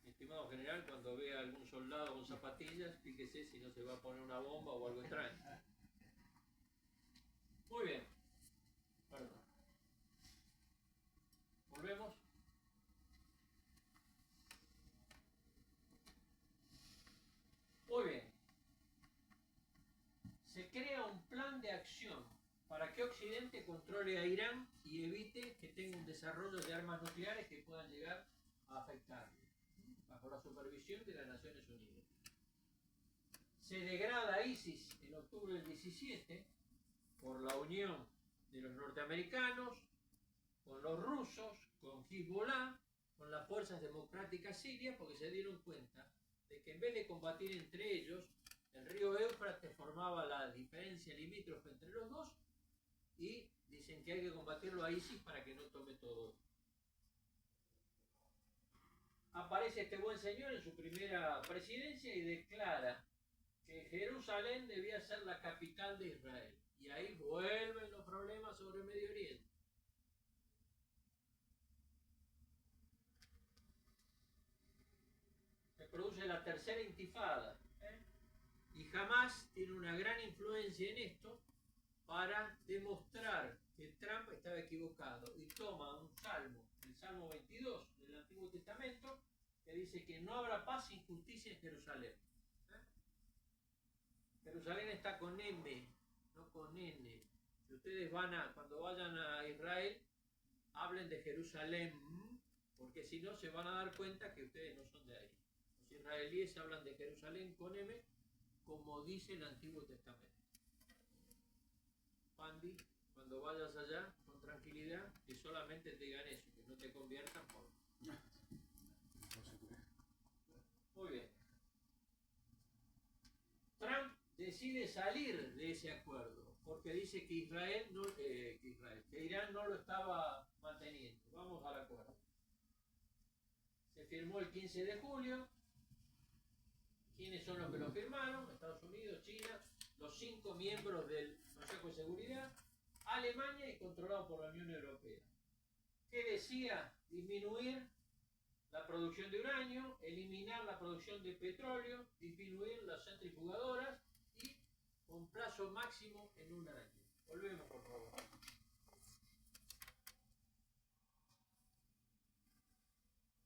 Estimado general, cuando vea a algún soldado con zapatillas, fíjese si no se va a poner una bomba o algo extraño. Muy bien. Perdón. Volvemos. Muy bien. Se crea un plan de acción para que Occidente controle a Irán y evite que tenga un desarrollo de armas nucleares que puedan llegar a afectarlo, bajo la supervisión de las Naciones Unidas. Se degrada a ISIS en octubre del 17 por la unión de los norteamericanos, con los rusos, con Hezbollah, con las fuerzas democráticas sirias, porque se dieron cuenta de que en vez de combatir entre ellos, el río Éufrates formaba la diferencia limítrofe entre los dos, y dicen que hay que combatirlo a ISIS para que no tome todo. Aparece este buen señor en su primera presidencia y declara que Jerusalén debía ser la capital de Israel. Y ahí vuelven los problemas sobre Medio Oriente. Se produce la tercera intifada. Y Hamas tiene una gran influencia en esto para demostrar que Trump estaba equivocado. Y toma un salmo, el Salmo 22 del Antiguo Testamento, que dice que no habrá paz sin justicia en Jerusalén. Jerusalén está con M, no con N. Si ustedes cuando vayan a Israel, hablen de Jerusalén, porque si no se van a dar cuenta que ustedes no son de ahí. Los israelíes hablan de Jerusalén con M, como dice el Antiguo Testamento. Pandi, cuando vayas allá, con tranquilidad, que solamente te digan eso, que no te conviertan por... Muy bien. Trump decide salir de ese acuerdo porque dice que que Irán no lo estaba manteniendo. Vamos al acuerdo. Se firmó el 15 de julio. ¿Quiénes son los que lo firmaron? Estados Unidos, China, los 5 miembros del Consejo de Seguridad, Alemania y controlado por la Unión Europea. ¿Qué decía? Disminuir la producción de uranio, eliminar la producción de petróleo, disminuir las centrifugadoras y con plazo máximo en un año. Volvemos, por favor.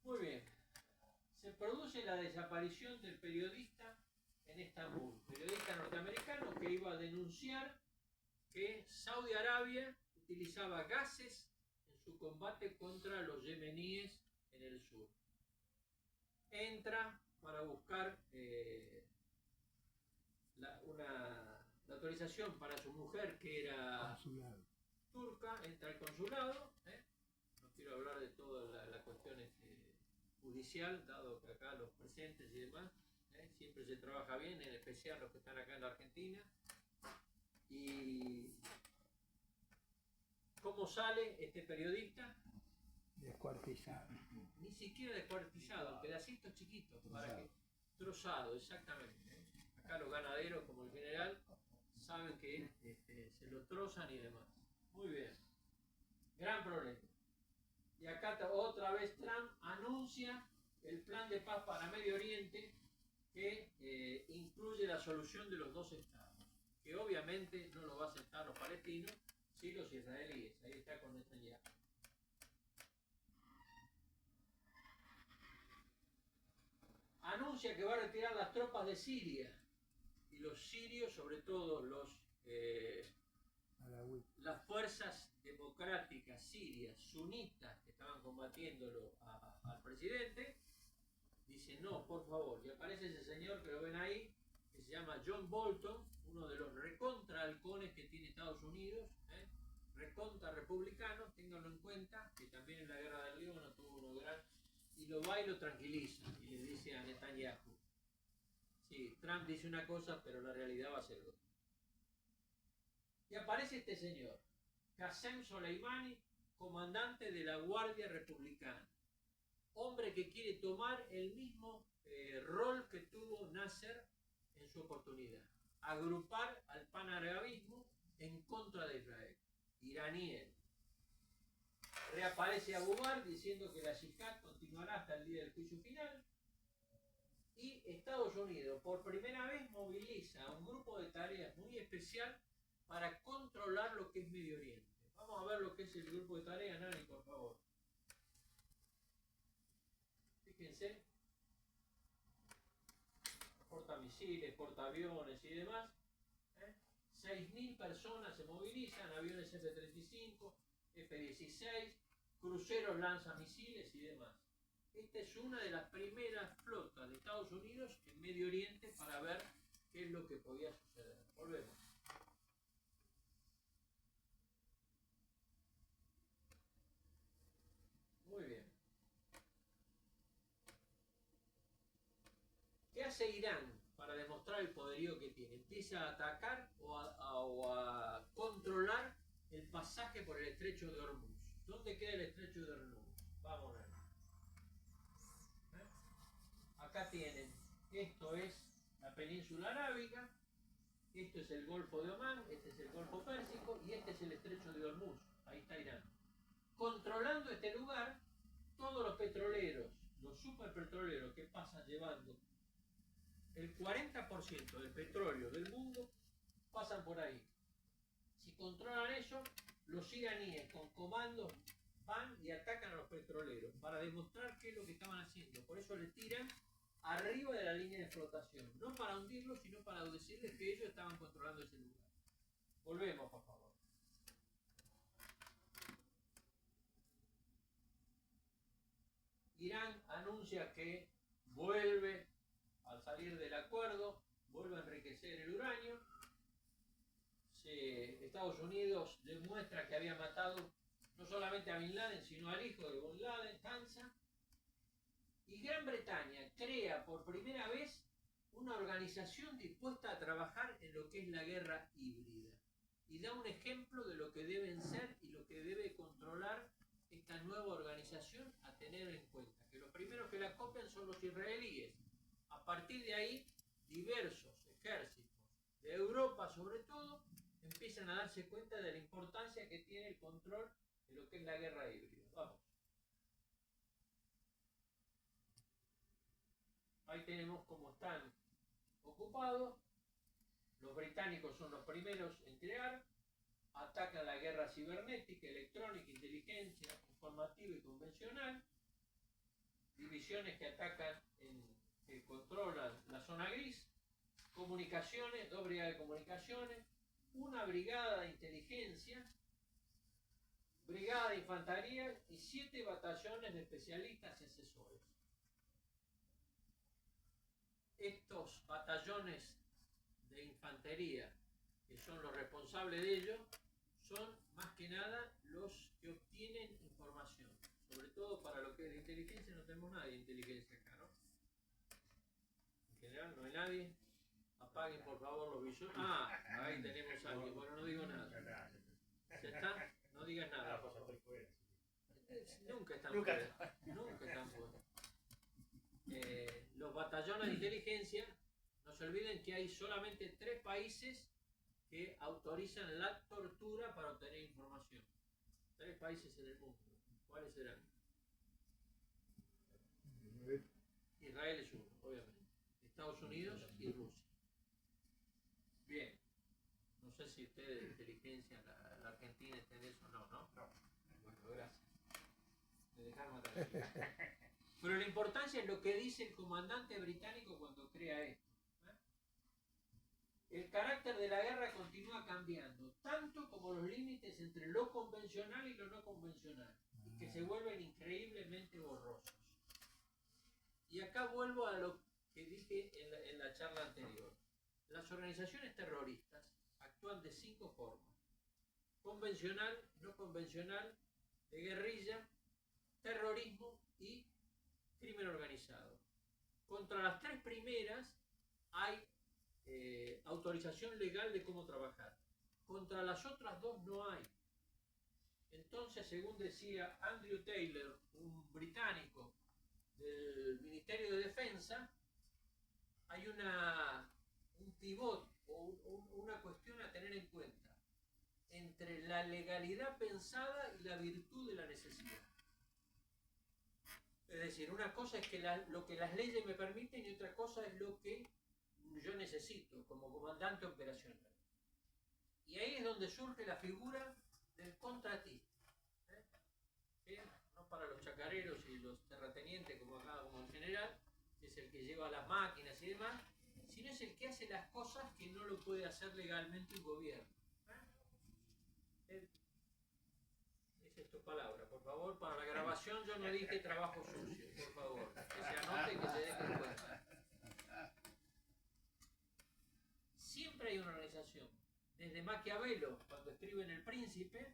Muy bien. Se produce la desaparición del periodista en Estambul, periodista norteamericano que iba a denunciar que Saudi Arabia utilizaba gases en su combate contra los yemeníes en el sur. Entra para buscar la autorización para su mujer, que era turca, entra al consulado. No quiero hablar de toda la cuestión judicial, dado que acá los presentes y demás, siempre se trabaja bien, en especial los que están acá en la Argentina. ¿Y cómo sale este periodista? Descuartizado. Ni siquiera descuartizado, pedacitos chiquitos, trozado, exactamente. Acá los ganaderos, como el general, saben que se lo trozan y demás. Muy bien. Gran problema. Y acá otra vez Trump anuncia el plan de paz para Medio Oriente que incluye la solución de los dos estados, que obviamente no lo va a aceptar los palestinos, sí los israelíes. Ahí está con Netanyahu. Anuncia que va a retirar las tropas de Siria, y los sirios, sobre todo las fuerzas democráticas sirias sunitas que estaban combatiéndolo al presidente, dicen no, por favor. Y aparece ese señor que lo ven ahí, que se llama John Bolton, uno de los recontra halcones que tiene Estados Unidos, recontra republicano, ténganlo en cuenta, que también en la guerra del Líbano tuvo uno gran, y lo va y lo tranquiliza, y le dice a Netanyahu, sí, Trump dice una cosa, pero la realidad va a ser otra. Y aparece este señor, Qasem Soleimani, comandante de la Guardia Republicana, hombre que quiere tomar el mismo rol que tuvo Nasser en su oportunidad, agrupar al panarabismo en contra de Israel, iraníes. Reaparece Abu Bakr diciendo que la yihad continuará hasta el día del juicio final. Y Estados Unidos por primera vez moviliza a un grupo de tareas muy especial para controlar lo que es Medio Oriente. Vamos a ver lo que es el grupo de tareas, Nani, por favor. Fíjense. Portamisiles, portaaviones y demás. 6.000 personas se movilizan, aviones F-35, F-16, cruceros lanzamisiles y demás. Esta es una de las primeras flotas de Estados Unidos en Medio Oriente para ver qué es lo que podía suceder. Volvemos. Muy bien. ¿Qué hace Irán para demostrar el poderío que tiene? Empieza a atacar o a controlar el pasaje por el estrecho de Hormuz. ¿Dónde queda el estrecho de Hormuz? Vamos a ver. Acá tienen, esto es la península arábiga, esto es el Golfo de Omán, este es el Golfo Pérsico y este es el estrecho de Hormuz. Ahí está Irán. Controlando este lugar, todos los petroleros, los superpetroleros que pasan llevando el 40% del petróleo del mundo, pasan por ahí. Si controlan eso, los iraníes con comandos van y atacan a los petroleros para demostrar qué es lo que estaban haciendo. Por eso le tiran arriba de la línea de flotación, no para hundirlos, sino para decirles que ellos estaban controlando ese lugar. Volvemos, por favor. Irán anuncia que vuelve, al salir del acuerdo, vuelve a enriquecer el uranio. Estados Unidos demuestra que había matado no solamente a Bin Laden, sino al hijo de Bin Laden, Hamza. Y Gran Bretaña crea por primera vez una organización dispuesta a trabajar en lo que es la guerra híbrida. Y da un ejemplo de lo que deben ser y lo que debe controlar esta nueva organización a tener en cuenta. Que los primeros que la copian son los israelíes. A partir de ahí, diversos ejércitos de Europa, sobre todo, empiezan a darse cuenta de la importancia que tiene el control de lo que es la guerra híbrida. Vamos. Ahí tenemos cómo están ocupados. Los británicos son los primeros en crear. Atacan la guerra cibernética, electrónica, inteligencia, informativa y convencional. Divisiones que atacan, que controlan la zona gris. Comunicaciones, 2 brigadas de comunicaciones. Una brigada de inteligencia. Brigada de infantería y 7 batallones de especialistas y asesores. Estos batallones de infantería, que son los responsables de ello, son más que nada los que obtienen información. Sobre todo para lo que es de inteligencia, no tenemos nadie de inteligencia acá, ¿no? En general no hay nadie. Apaguen por favor los visores. Ah, ahí tenemos a alguien. Bueno, no digo nada. ¿Ya está? No digas nada. Nunca están fuera. Nunca están fuera. Los batallones de inteligencia, no se olviden que hay solamente 3 países que autorizan la tortura para obtener información. 3 países en el mundo. ¿Cuáles serán? Israel es uno, obviamente. Estados Unidos y Rusia. Bien. No sé si ustedes de inteligencia, la Argentina, entienden eso o no, ¿no? No. Bueno, gracias. Me dejaron tranquilo. Pero la importancia es lo que dice el comandante británico cuando crea esto. El carácter de la guerra continúa cambiando, tanto como los límites entre lo convencional y lo no convencional, y que se vuelven increíblemente borrosos. Y acá vuelvo a lo que dije en la charla anterior. Las organizaciones terroristas actúan de 5 formas: convencional, no convencional, de guerrilla, terrorismo y crimen organizado. Contra las 3 primeras hay autorización legal de cómo trabajar. Contra las otras 2 no hay. Entonces, según decía Andrew Taylor, un británico del Ministerio de Defensa, hay un pivot o una cuestión a tener en cuenta entre la legalidad pensada y la virtud de la necesidad. Es decir, una cosa es que lo que las leyes me permiten y otra cosa es lo que yo necesito como comandante operacional. Y ahí es donde surge la figura del contratista. ¿Sí? No para los chacareros y los terratenientes como acá, como en general, que es el que lleva las máquinas y demás, sino es el que hace las cosas que no lo puede hacer legalmente un gobierno. Esa es tu palabra, por favor, para la grabación yo no dije trabajo sucio, por favor, que se anote y que se deje en cuenta. Siempre hay una organización, desde Maquiavelo, cuando escribe en El Príncipe,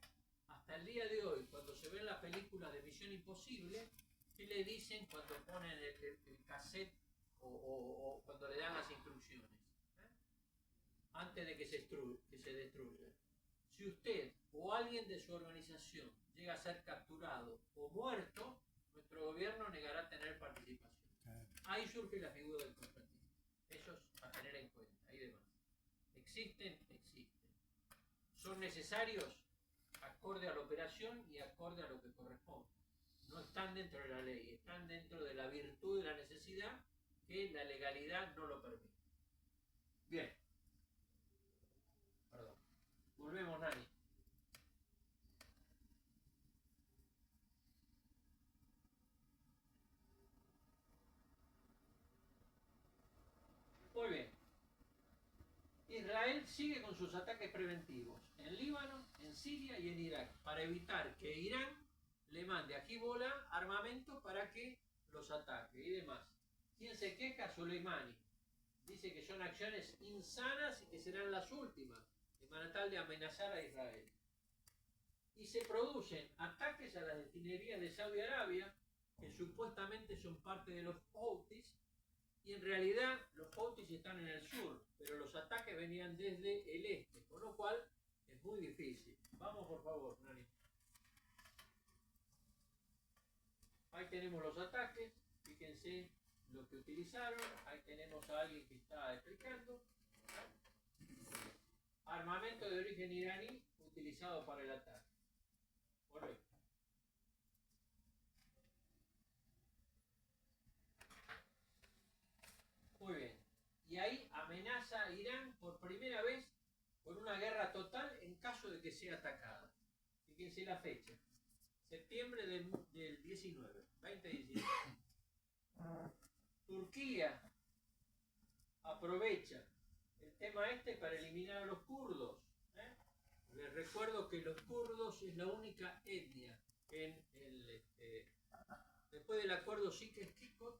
hasta el día de hoy, cuando se ven las películas de Misión Imposible, ¿qué le dicen cuando ponen el cassette o cuando le dan las instrucciones? Antes de que se destruya. Si usted o alguien de su organización llega a ser capturado o muerto, nuestro gobierno negará tener participación. Ahí surge la figura del contratista. Eso es a tener en cuenta y demás. ¿Existen? Existen. ¿Son necesarios? Acorde a la operación y acorde a lo que corresponde. No están dentro de la ley, están dentro de la virtud de la necesidad que la legalidad no lo permite. Bien. Perdón. Volvemos, Nani. Muy bien. Israel sigue con sus ataques preventivos en Líbano, en Siria y en Irak para evitar que Irán le mande a Hezbollah armamento para que los ataque y demás. ¿Quién se queja? Soleimani. Dice que son acciones insanas y que serán las últimas, de manera tal de amenazar a Israel. Y se producen ataques a las refinerías de Saudi Arabia, que supuestamente son parte de los Houthis, y en realidad los Houthis están en el sur, pero los ataques venían desde el este, con lo cual es muy difícil. Vamos, por favor, Nani. Ahí tenemos los ataques, fíjense lo que utilizaron, ahí tenemos a alguien que está explicando. Armamento de origen iraní utilizado para el ataque. Correcto. Muy bien. Y ahí amenaza a Irán por primera vez con una guerra total en caso de que sea atacada. Fíjense la fecha. Septiembre del 19, 2019. Turquía aprovecha el tema este para eliminar a los kurdos. Les recuerdo que los kurdos es la única etnia en el después del acuerdo Sykes-Picot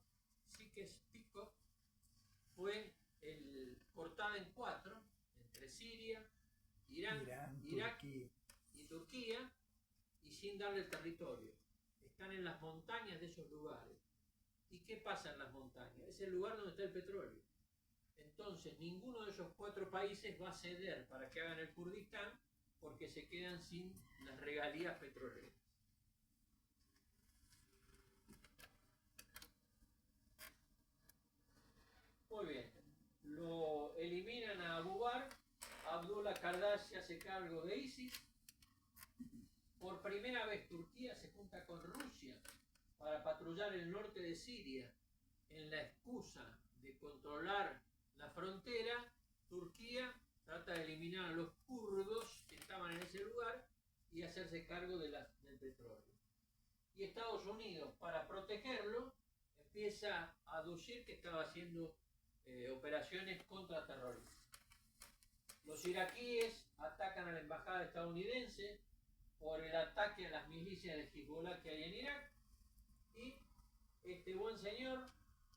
fue cortada en 4 entre Siria, Irán, Irak Turquía. y Turquía, y sin darle el territorio. Están en las montañas de esos lugares. ¿Y qué pasa en las montañas? Es el lugar donde está el petróleo. Entonces, ninguno de esos 4 países va a ceder para que hagan el Kurdistán porque se quedan sin las regalías petroleras. Muy bien. Lo eliminan a Abu Bakr. Abdullah Kardash se hace cargo de ISIS. Por primera vez Turquía se junta con Rusia para patrullar el norte de Siria en la excusa de controlar la frontera, Turquía trata de eliminar a los kurdos que estaban en ese lugar y hacerse cargo del petróleo. Y Estados Unidos, para protegerlo, empieza a aducir que estaba haciendo operaciones contra terroristas. Los iraquíes atacan a la embajada estadounidense por el ataque a las milicias de Hezbollah que hay en Irak, y este buen señor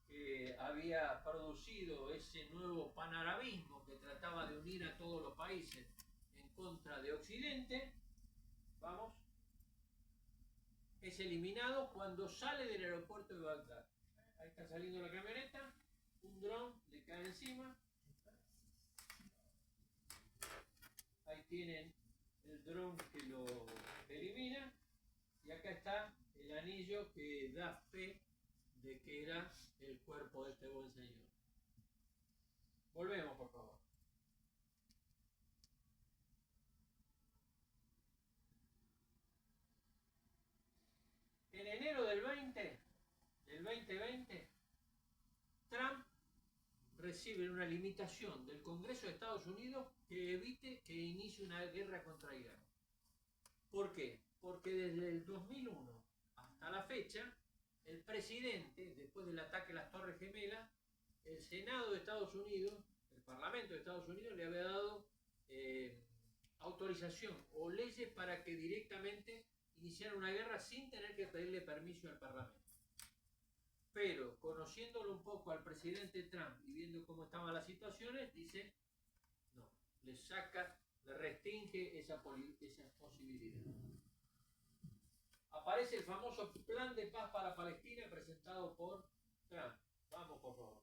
que había producido ese nuevo panarabismo que trataba de unir a todos los países en contra de Occidente, es eliminado cuando sale del aeropuerto de Bagdad. Ahí está saliendo la camioneta, un dron le cae encima. Ahí tienen el dron que lo elimina, y acá está el anillo que da fe de que era el cuerpo de este buen señor. Volvemos, por favor. En enero del 2020, Trump recibe una limitación del Congreso de Estados Unidos que evite que inicie una guerra contra Irán. ¿Por qué? Porque desde el 2001 hasta la fecha, el presidente, después del ataque a las Torres Gemelas, el Senado de Estados Unidos, el Parlamento de Estados Unidos le había dado autorización o leyes para que directamente iniciara una guerra sin tener que pedirle permiso al Parlamento. Pero conociéndolo un poco al presidente Trump y viendo cómo estaban las situaciones, dice, no, le restringe esa posibilidad. Aparece el famoso Plan de Paz para Palestina presentado por Trump. Vamos, por favor.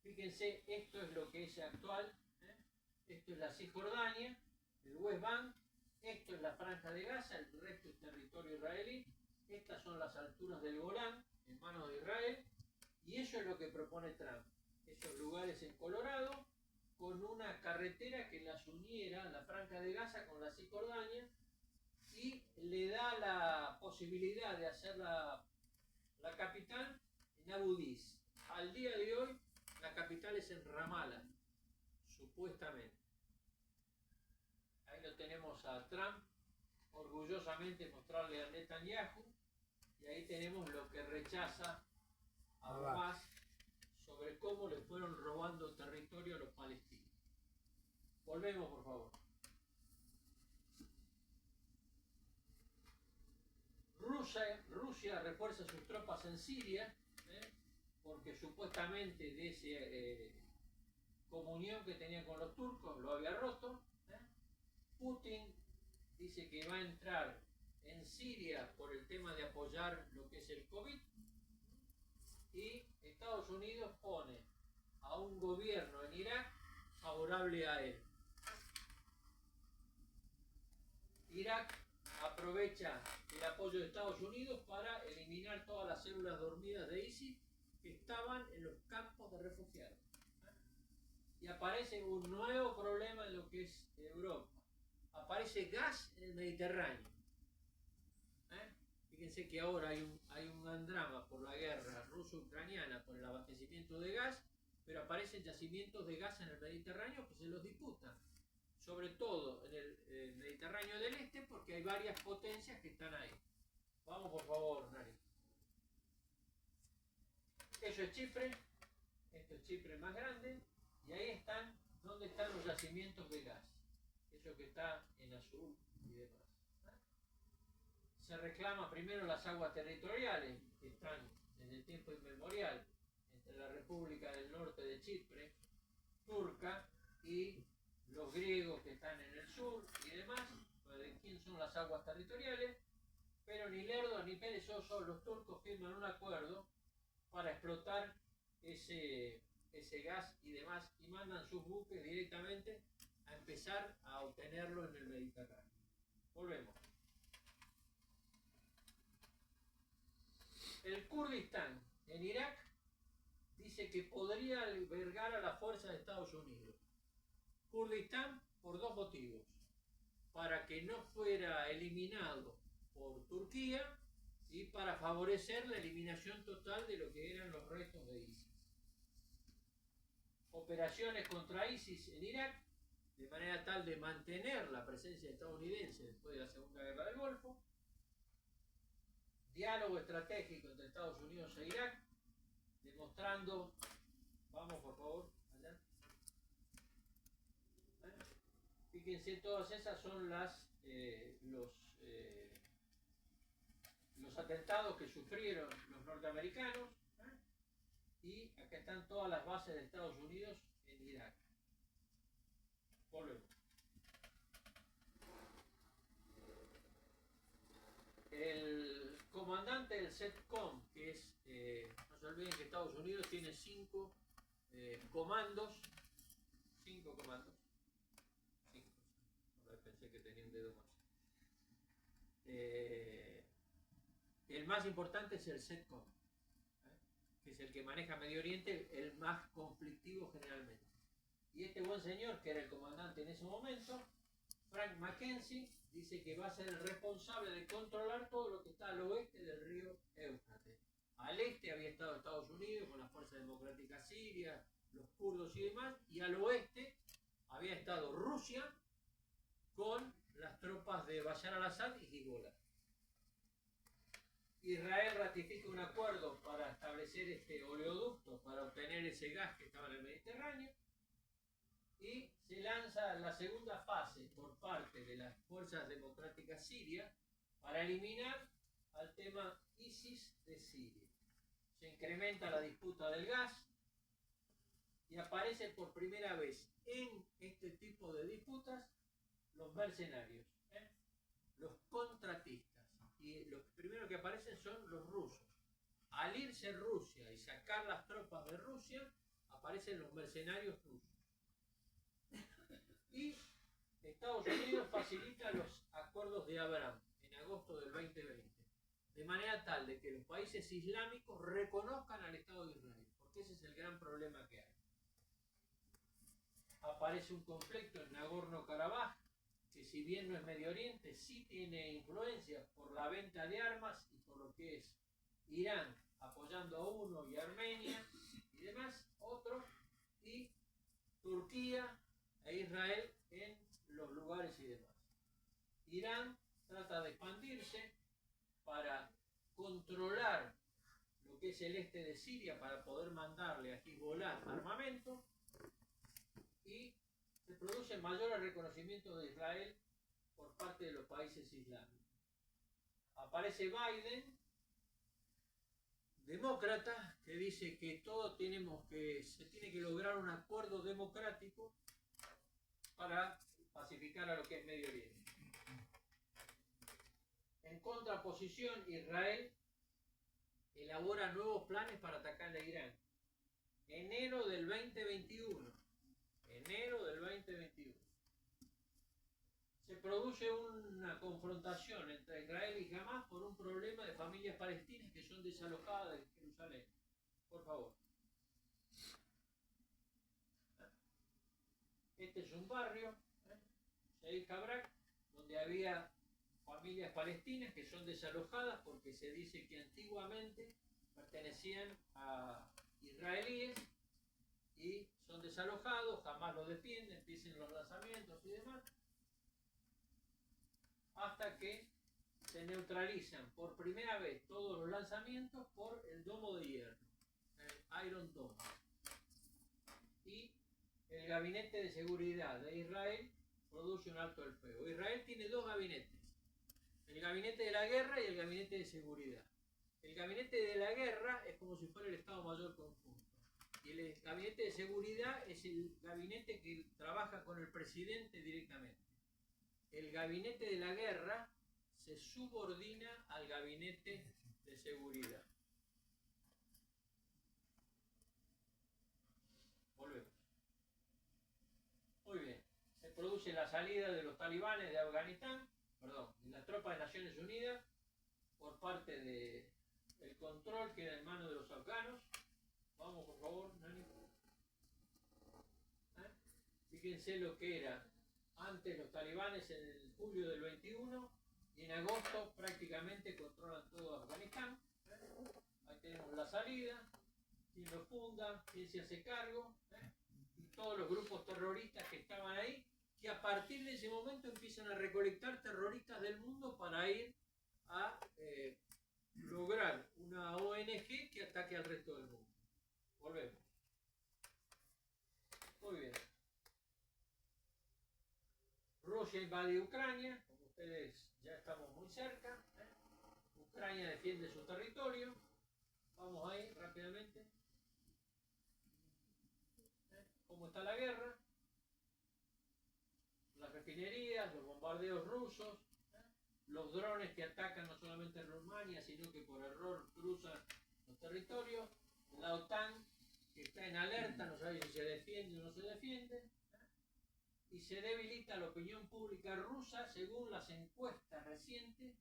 Fíjense, esto es lo que es actual. Esto es la Cisjordania, el West Bank. Esto es la Franja de Gaza, el resto es territorio israelí. Estas son las alturas del Golán, en manos de Israel. Y eso es lo que propone Trump. Esos lugares en Colorado, con una carretera que las uniera, la Franja de Gaza con la Cisjordania, y le da la posibilidad de hacer la capital en Abu Dis. Al día de hoy, la capital es en Ramallah, supuestamente. Ahí lo tenemos a Trump, orgullosamente mostrarle a Netanyahu, y ahí tenemos lo que rechaza a Hamas sobre cómo le fueron robando territorio a los palestinos. Volvemos, por favor. Rusia refuerza sus tropas en Siria, porque supuestamente de esa comunión que tenía con los turcos lo había roto. Putin dice que va a entrar en Siria por el tema de apoyar lo que es el COVID, y Estados Unidos pone a un gobierno en Irak favorable a él. Irak aprovecha el apoyo de Estados Unidos para eliminar todas las células dormidas de ISIS que estaban en los campos de refugiados. Y aparece un nuevo problema en lo que es Europa. Aparece gas en el Mediterráneo. Fíjense que ahora hay un gran drama por la guerra ruso-ucraniana, por el abastecimiento de gas, pero aparecen yacimientos de gas en el Mediterráneo que se los disputan. Sobre todo en el Mediterráneo del Este, porque hay varias potencias que están ahí. Vamos, por favor, Nari. Eso es Chipre, esto es Chipre más grande, y ahí están, ¿dónde están los yacimientos de gas? Eso que está en azul y demás. Se reclama primero las aguas territoriales, que están desde el tiempo inmemorial entre la República del Norte de Chipre, turca, y los griegos que están en el sur y demás. ¿De quién son las aguas territoriales? Pero ni lerdo ni perezoso, los turcos firman un acuerdo para explotar ese gas y demás, y mandan sus buques directamente a empezar a obtenerlo en el Mediterráneo. Volvemos. El Kurdistán en Irak dice que podría albergar a la fuerza de Estados Unidos. Kurdistán por dos motivos: para que no fuera eliminado por Turquía y para favorecer la eliminación total de lo que eran los restos de ISIS. Operaciones contra ISIS en Irak, de manera tal de mantener la presencia estadounidense después de la Segunda Guerra del Golfo. Diálogo estratégico entre Estados Unidos e Irak, demostrando, vamos por favor, allá. Fíjense, todas esas son los atentados que sufrieron los norteamericanos, y acá están todas las bases de Estados Unidos en Irak. Volvemos. El comandante del CENTCOM, que es, no se olviden que Estados Unidos tiene 5 comandos, 5 comandos, 5, ahora pensé que tenía un dedo más. El más importante es el CENTCOM, que es el que maneja Medio Oriente, el más conflictivo generalmente. Y este buen señor, que era el comandante en ese momento, Frank McKenzie, dice que va a ser el responsable de controlar todo lo que está al oeste del río Éufrates. Al este había estado Estados Unidos con la Fuerza Democrática Siria, los kurdos y demás, y al oeste había estado Rusia con las tropas de Bashar al-Assad y Hezbollah. Israel ratifica un acuerdo para establecer este oleoducto para obtener ese gas que estaba en el Mediterráneo, y se lanza la segunda fase por parte de las fuerzas democráticas sirias para eliminar al tema ISIS de Siria. Se incrementa la disputa del gas y aparece por primera vez en este tipo de disputas los mercenarios, los contratistas, y los primeros que aparecen son los rusos. Al irse Rusia y sacar las tropas de Rusia, aparecen los mercenarios rusos. Y Estados Unidos facilita los acuerdos de Abraham en agosto del 2020, de manera tal de que los países islámicos reconozcan al Estado de Israel, porque ese es el gran problema que hay. Aparece un conflicto en Nagorno-Karabaj, que si bien no es Medio Oriente, sí tiene influencia por la venta de armas y por lo que es Irán apoyando a uno y Armenia y demás, otro, y Turquía e Israel en los lugares y demás. Irán trata de expandirse para controlar lo que es el este de Siria para poder mandarle a Hezbollah armamento, y se produce mayor reconocimiento de Israel por parte de los países islámicos. Aparece Biden, demócrata, que dice que se tiene que lograr un acuerdo democrático para pacificar a lo que es Medio Oriente. En contraposición, Israel elabora nuevos planes para atacar a Irán. Enero del 2021. Se produce una confrontación entre Israel y Hamas por un problema de familias palestinas que son desalojadas de Jerusalén. Por favor. Este es un barrio, Sheikh Jarrah, donde había familias palestinas que son desalojadas porque se dice que antiguamente pertenecían a israelíes y son desalojados, jamás los defienden, empiezan los lanzamientos y demás, hasta que se neutralizan por primera vez todos los lanzamientos por el domo de hierro, el Iron Dome. Y el gabinete de seguridad de Israel produce un alto el fuego. Israel tiene 2 gabinetes, el gabinete de la guerra y el gabinete de seguridad. El gabinete de la guerra es como si fuera el Estado Mayor Conjunto, y el gabinete de seguridad es el gabinete que trabaja con el presidente directamente. El gabinete de la guerra se subordina al gabinete de seguridad. Volvemos. Muy bien. Se produce la salida de los talibanes de Afganistán, de las tropas de Naciones Unidas, por parte del control queda en manos de los afganos. Vamos, por favor, Nani. Fíjense lo que era antes los talibanes en el julio del 21 y en agosto prácticamente controlan todo Afganistán. Ahí tenemos la salida, quién lo funda, quién se hace cargo, y todos los grupos terroristas que estaban ahí, que a partir de ese momento empiezan a recolectar terroristas del mundo para ir a lograr una ONG que ataque al resto del mundo. Volvemos. Muy bien. Rusia invade Ucrania, como ustedes ya estamos muy cerca. Ucrania defiende su territorio. Vamos ahí rápidamente. ¿Cómo está la guerra? Las refinerías, los bombardeos rusos, los drones que atacan no solamente Rumania, sino que por error cruzan los territorios, la OTAN que está en alerta, no sabe si se defiende o no se defiende, y se debilita la opinión pública rusa según las encuestas recientes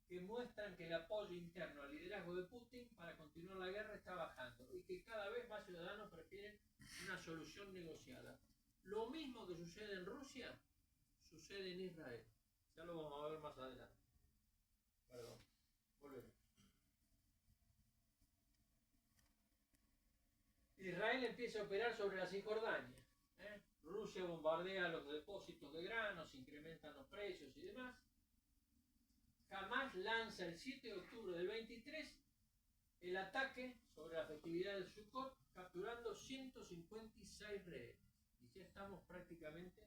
que muestran que el apoyo interno al liderazgo de Putin para continuar la guerra está bajando y que cada vez más ciudadanos prefieren una solución negociada. Lo mismo que sucede en Rusia, sucede en Israel. Ya lo vamos a ver más adelante. Perdón, volvemos. Israel empieza a operar sobre la Cisjordania. Rusia bombardea los depósitos de granos, incrementan los precios y demás. Hamás lanza el 7 de octubre del 23 el ataque sobre la festividad del Sukkot, capturando 156 rehenes. Y ya estamos prácticamente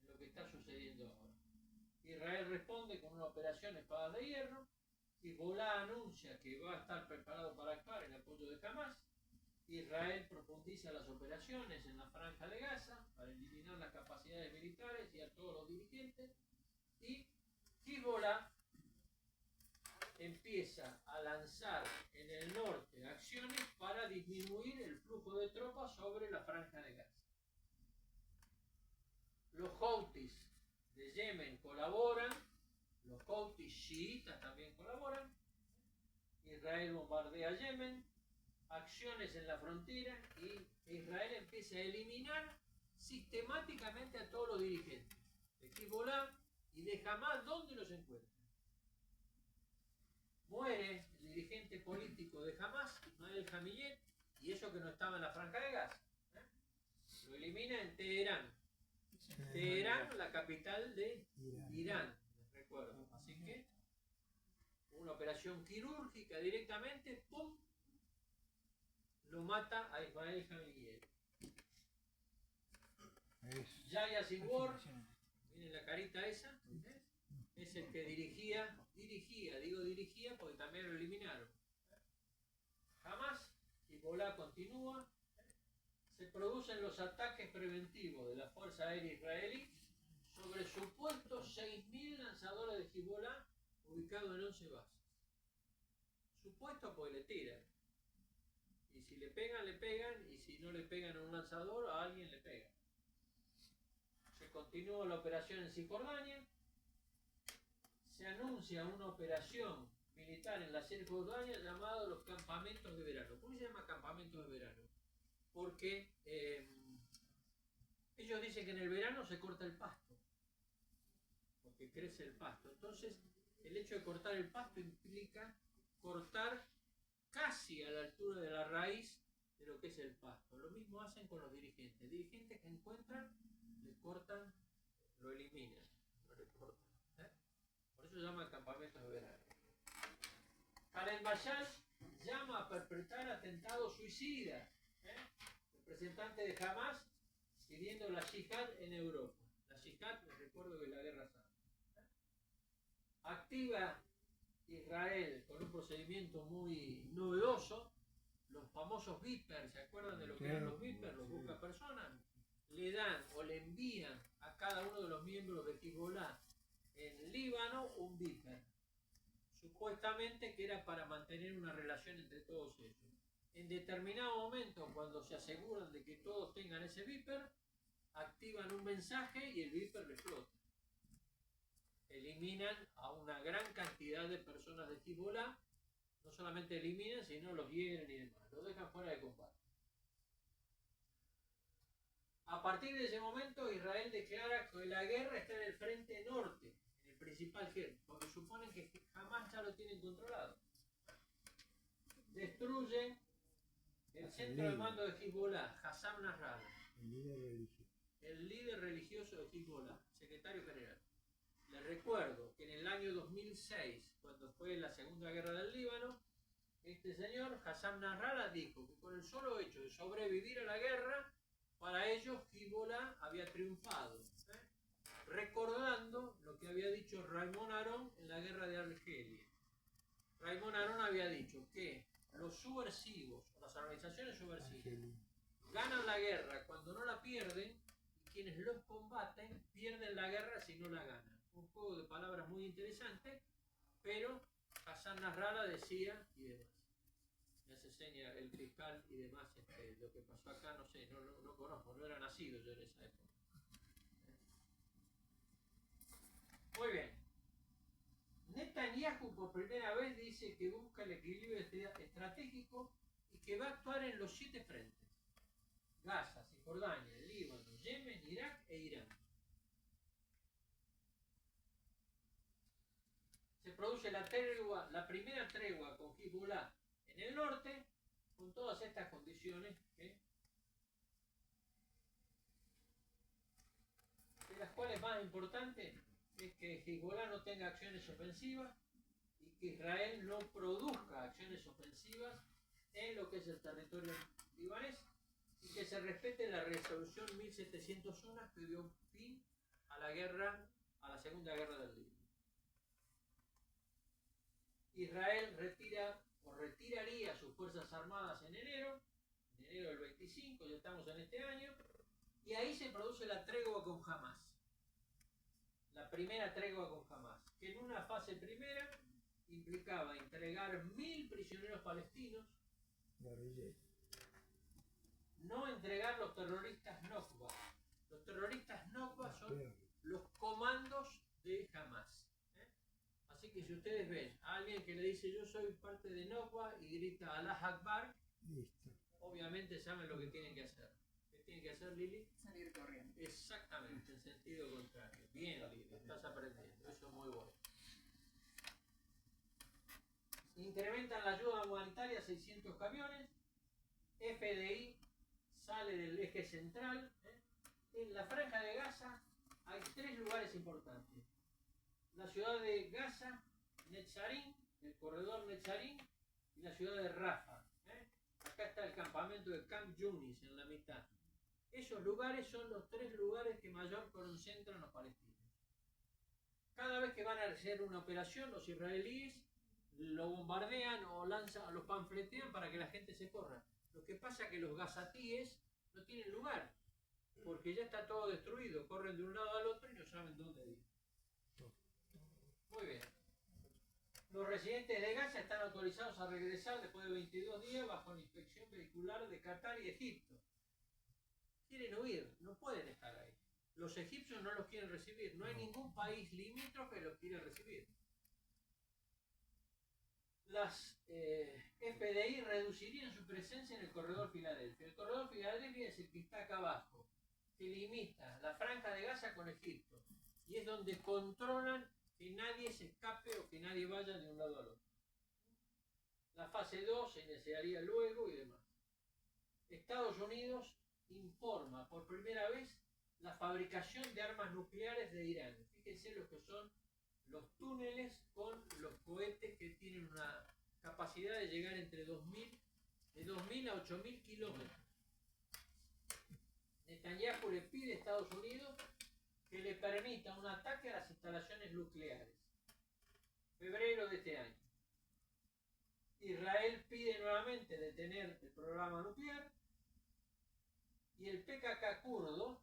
en lo que está sucediendo ahora. Israel responde con una operación Espadas de Hierro. Hezbollah anuncia que va a estar preparado para actuar en apoyo de Hamás. Israel profundiza las operaciones en la Franja de Gaza para eliminar las capacidades militares y a todos los dirigentes. Y Hezbollah empieza a lanzar en el norte acciones para disminuir el flujo de tropas sobre la Franja de Gaza. Los Houthis de Yemen colaboran, los Houthis chiitas también colaboran. Israel bombardea Yemen, acciones en la frontera, y Israel empieza a eliminar sistemáticamente a todos los dirigentes de Hezbollah y de Hamás donde los encuentra. Muere el dirigente político de Hamás, Ismael Haniyeh, y eso que no estaba en la Franja de Gaza. Lo elimina en Teherán. Teherán, la capital de Irán, les recuerdo. Así que una operación quirúrgica directamente, ¡pum!, lo mata a Ismael Haniyeh. Yahya Sinwar, miren la carita esa, es el que dirigía porque también lo eliminaron. Hamás, Hezbollah continúa. Se producen los ataques preventivos de la Fuerza Aérea Israelí sobre supuestos 6.000 lanzadores de Hezbollah ubicados en 11 bases. Supuesto porque le tiran. Y si le pegan, y si no le pegan a un lanzador, a alguien le pegan. Se continúa la operación en Cisjordania. Se anuncia una operación militar en la Cisjordania llamada los campamentos de verano. ¿Por qué se llama campamentos de verano? Porque ellos dicen que en el verano se corta el pasto, porque crece el pasto. Entonces, el hecho de cortar el pasto implica cortar casi a la altura de la raíz de lo que es el pasto. Lo mismo hacen con los dirigentes. Dirigentes que encuentran, le cortan, lo eliminan, no le cortan. Por eso se llama campamentos de verano. Khaled Mashal llama a perpetrar atentados suicidas. Representante de Hamás pidiendo la yihad en Europa. La yihad, les recuerdo que es la guerra santa. Activa Israel con un procedimiento muy novedoso, los famosos Viper. ¿Se acuerdan de lo que eran los Viper? Los buscapersonas. Le dan o le envían a cada uno de los miembros de Hezbollah en Líbano un Viper. Supuestamente que era para mantener una relación entre todos ellos. En determinado momento, cuando se aseguran de que todos tengan ese Viper, activan un mensaje y el Viper le explota. Eliminan a una gran cantidad de personas de Hezbollah. No solamente eliminan, sino los hieren y demás. Los dejan fuera de combate. A partir de ese momento, Israel declara que la guerra está en el frente norte, en el principal frente, porque suponen que lo tienen controlado. Destruyen el centro de mando de Hezbollah, Hassan Nasrallah, el líder religioso. el líder religioso de Hezbollah, secretario general. Les recuerdo que en el año 2006, cuando fue la Segunda Guerra del Líbano, este señor, Hassan Nasrallah, dijo que con el solo hecho de sobrevivir a la guerra, para ellos Hezbollah había triunfado, recordando lo que había dicho Raymond Aron en la guerra de Argelia. Raymond Aron había dicho que los subversivos, las organizaciones subversivas, ganan la guerra cuando no la pierden, y quienes los combaten pierden la guerra si no la ganan. Un juego de palabras muy interesante, pero Hassan Nasrallah decía y demás. Me hace seña el fiscal y demás, lo que pasó acá, no sé, no conozco, no era nacido yo en esa época. Muy bien. Netanyahu por primera vez dice que busca el equilibrio estratégico y que va a actuar en los 7 frentes: Gaza, Cisjordania, Líbano, Yemen, Irak e Irán. Se produce la primera tregua con Hezbollah en el norte, con todas estas condiciones de las cuales más importante es que Hezbollah no tenga acciones ofensivas y que Israel no produzca acciones ofensivas en lo que es el territorio libanés, y que se respete la resolución 1701 que dio fin a la guerra, a la Segunda Guerra del Líbano. Israel retiraría sus fuerzas armadas en enero del 25, ya estamos en este año, y ahí se produce la tregua con Hamas. La primera tregua con Hamas, que en una fase primera implicaba entregar 1000 prisioneros palestinos, no entregar los terroristas Nokba. Los terroristas Nokba son los comandos de Hamas. Así que si ustedes ven a alguien que le dice yo soy parte de Nokba y grita Allah Akbar, Listo. obviamente saben lo que tienen que hacer. ¿Qué tienen que hacer, Lili? Salir corriendo. Exactamente, en sentido contrario. Bien, Lili, estás aprendiendo, eso es muy bueno. Incrementan la ayuda humanitaria a 600 camiones. FDI sale del eje central. En la franja de Gaza hay 3 lugares importantes: la ciudad de Gaza, Netzarim, el corredor Netzarim, y la ciudad de Rafah. Acá está el campamento de Camp Yunis en la mitad. Esos lugares son los 3 lugares que mayor concentran los palestinos. Cada vez que van a hacer una operación, los israelíes lo bombardean o los panfletean para que la gente se corra. Lo que pasa es que los gazatíes no tienen lugar, porque ya está todo destruido. Corren de un lado al otro y no saben dónde ir. Muy bien. Los residentes de Gaza están autorizados a regresar después de 22 días bajo la inspección vehicular de Qatar y Egipto. Quieren huir, no pueden estar ahí. Los egipcios no los quieren recibir, no hay ningún país limítrofe que los quiera recibir. Las FDI reducirían su presencia en el corredor Filadelfia. El corredor Filadelfia es el que está acá abajo, que limita la franja de Gaza con Egipto, y es donde controlan que nadie se escape o que nadie vaya de un lado al otro. La fase 2 se iniciaría luego y demás. Estados Unidos informa por primera vez la fabricación de armas nucleares de Irán. Fíjense lo que son los túneles con los cohetes, que tienen una capacidad de llegar entre de 2.000 a 8.000 kilómetros. Netanyahu le pide a Estados Unidos que le permita un ataque a las instalaciones nucleares. Febrero de este año. Israel pide nuevamente detener el programa nuclear, y el PKK kurdo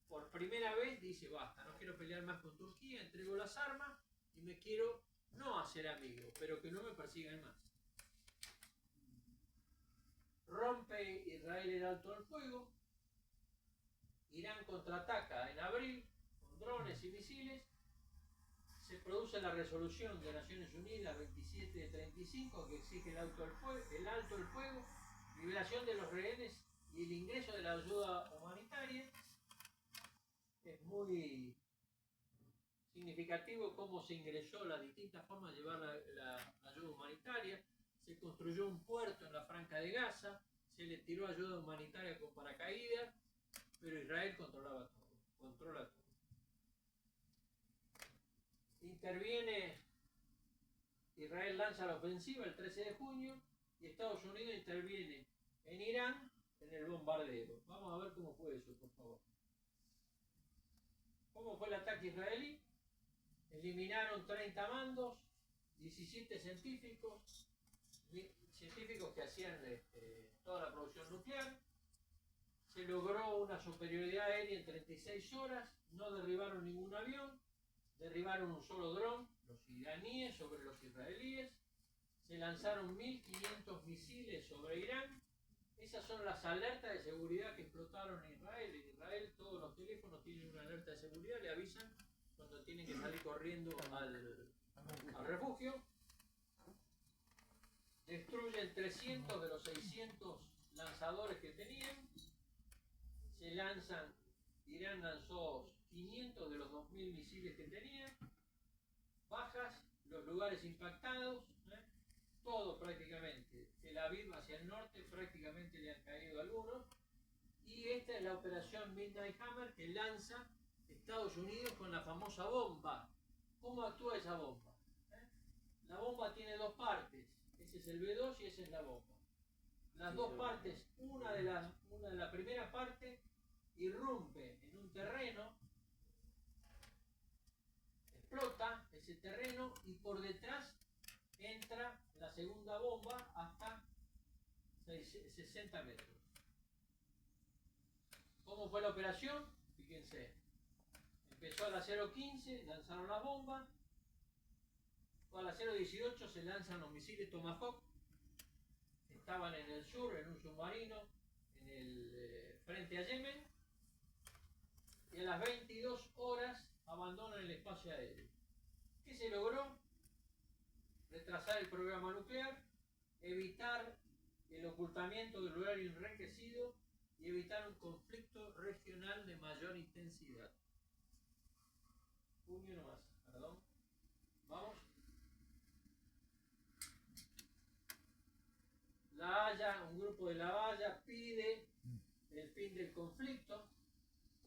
por primera vez dice basta, no quiero pelear más con Turquía, entrego las armas y me quiero no hacer amigo, pero que no me persigan más. Rompe Israel el alto al fuego. Irán contraataca en abril con drones y misiles. Se produce la resolución de Naciones Unidas 2735 que exige el alto al fuego, liberación de los rehenes y el ingreso de la ayuda humanitaria. Es muy significativo cómo se ingresó, las distintas formas de llevar la ayuda humanitaria. Se construyó un puerto en la Franja de Gaza, se le tiró ayuda humanitaria con paracaídas, pero Israel controla todo. Interviene, Israel lanza la ofensiva el 13 de junio y Estados Unidos interviene en Irán en el bombardeo. Vamos a ver cómo fue eso, por favor. ¿Cómo fue el ataque israelí? Eliminaron 30 mandos, 17 científicos que hacían toda la producción nuclear. Se logró una superioridad aérea en 36 horas, no derribaron ningún avión, derribaron un solo dron, los iraníes sobre los israelíes, se lanzaron 1.500 misiles sobre Irán. Esas son las alertas de seguridad que explotaron en Israel. En Israel todos los teléfonos tienen una alerta de seguridad, le avisan cuando tienen que salir corriendo al refugio. Destruyen 300 de los 600 lanzadores que tenían. Se lanzan, Irán lanzó 500 de los 2.000 misiles que tenía. Bajas, los lugares impactados, todo prácticamente. Tel Aviv hacia el norte prácticamente le han caído algunos. Y esta es la operación Midnight Hammer que lanza Estados Unidos con la famosa bomba. ¿Cómo actúa esa bomba? La bomba tiene dos partes. Ese es el B2 y esa es la bomba. Las dos partes, una de la primera parte irrumpe en un terreno, explota ese terreno y por detrás entra la segunda bomba hasta 60 metros. ¿Cómo fue la operación? Fíjense, empezó a las 0:15, lanzaron la bomba, a las 0:18 se lanzan los misiles Tomahawk, estaban en el sur, en un submarino, en el frente a Yemen, y a las 22 horas abandonan el espacio aéreo. ¿Qué se logró? Retrasar el programa nuclear, evitar el ocultamiento del uranio enriquecido y evitar un conflicto regional de mayor intensidad. Junio nomás, perdón. Vamos. La Haya, un grupo de La Haya pide el fin del conflicto.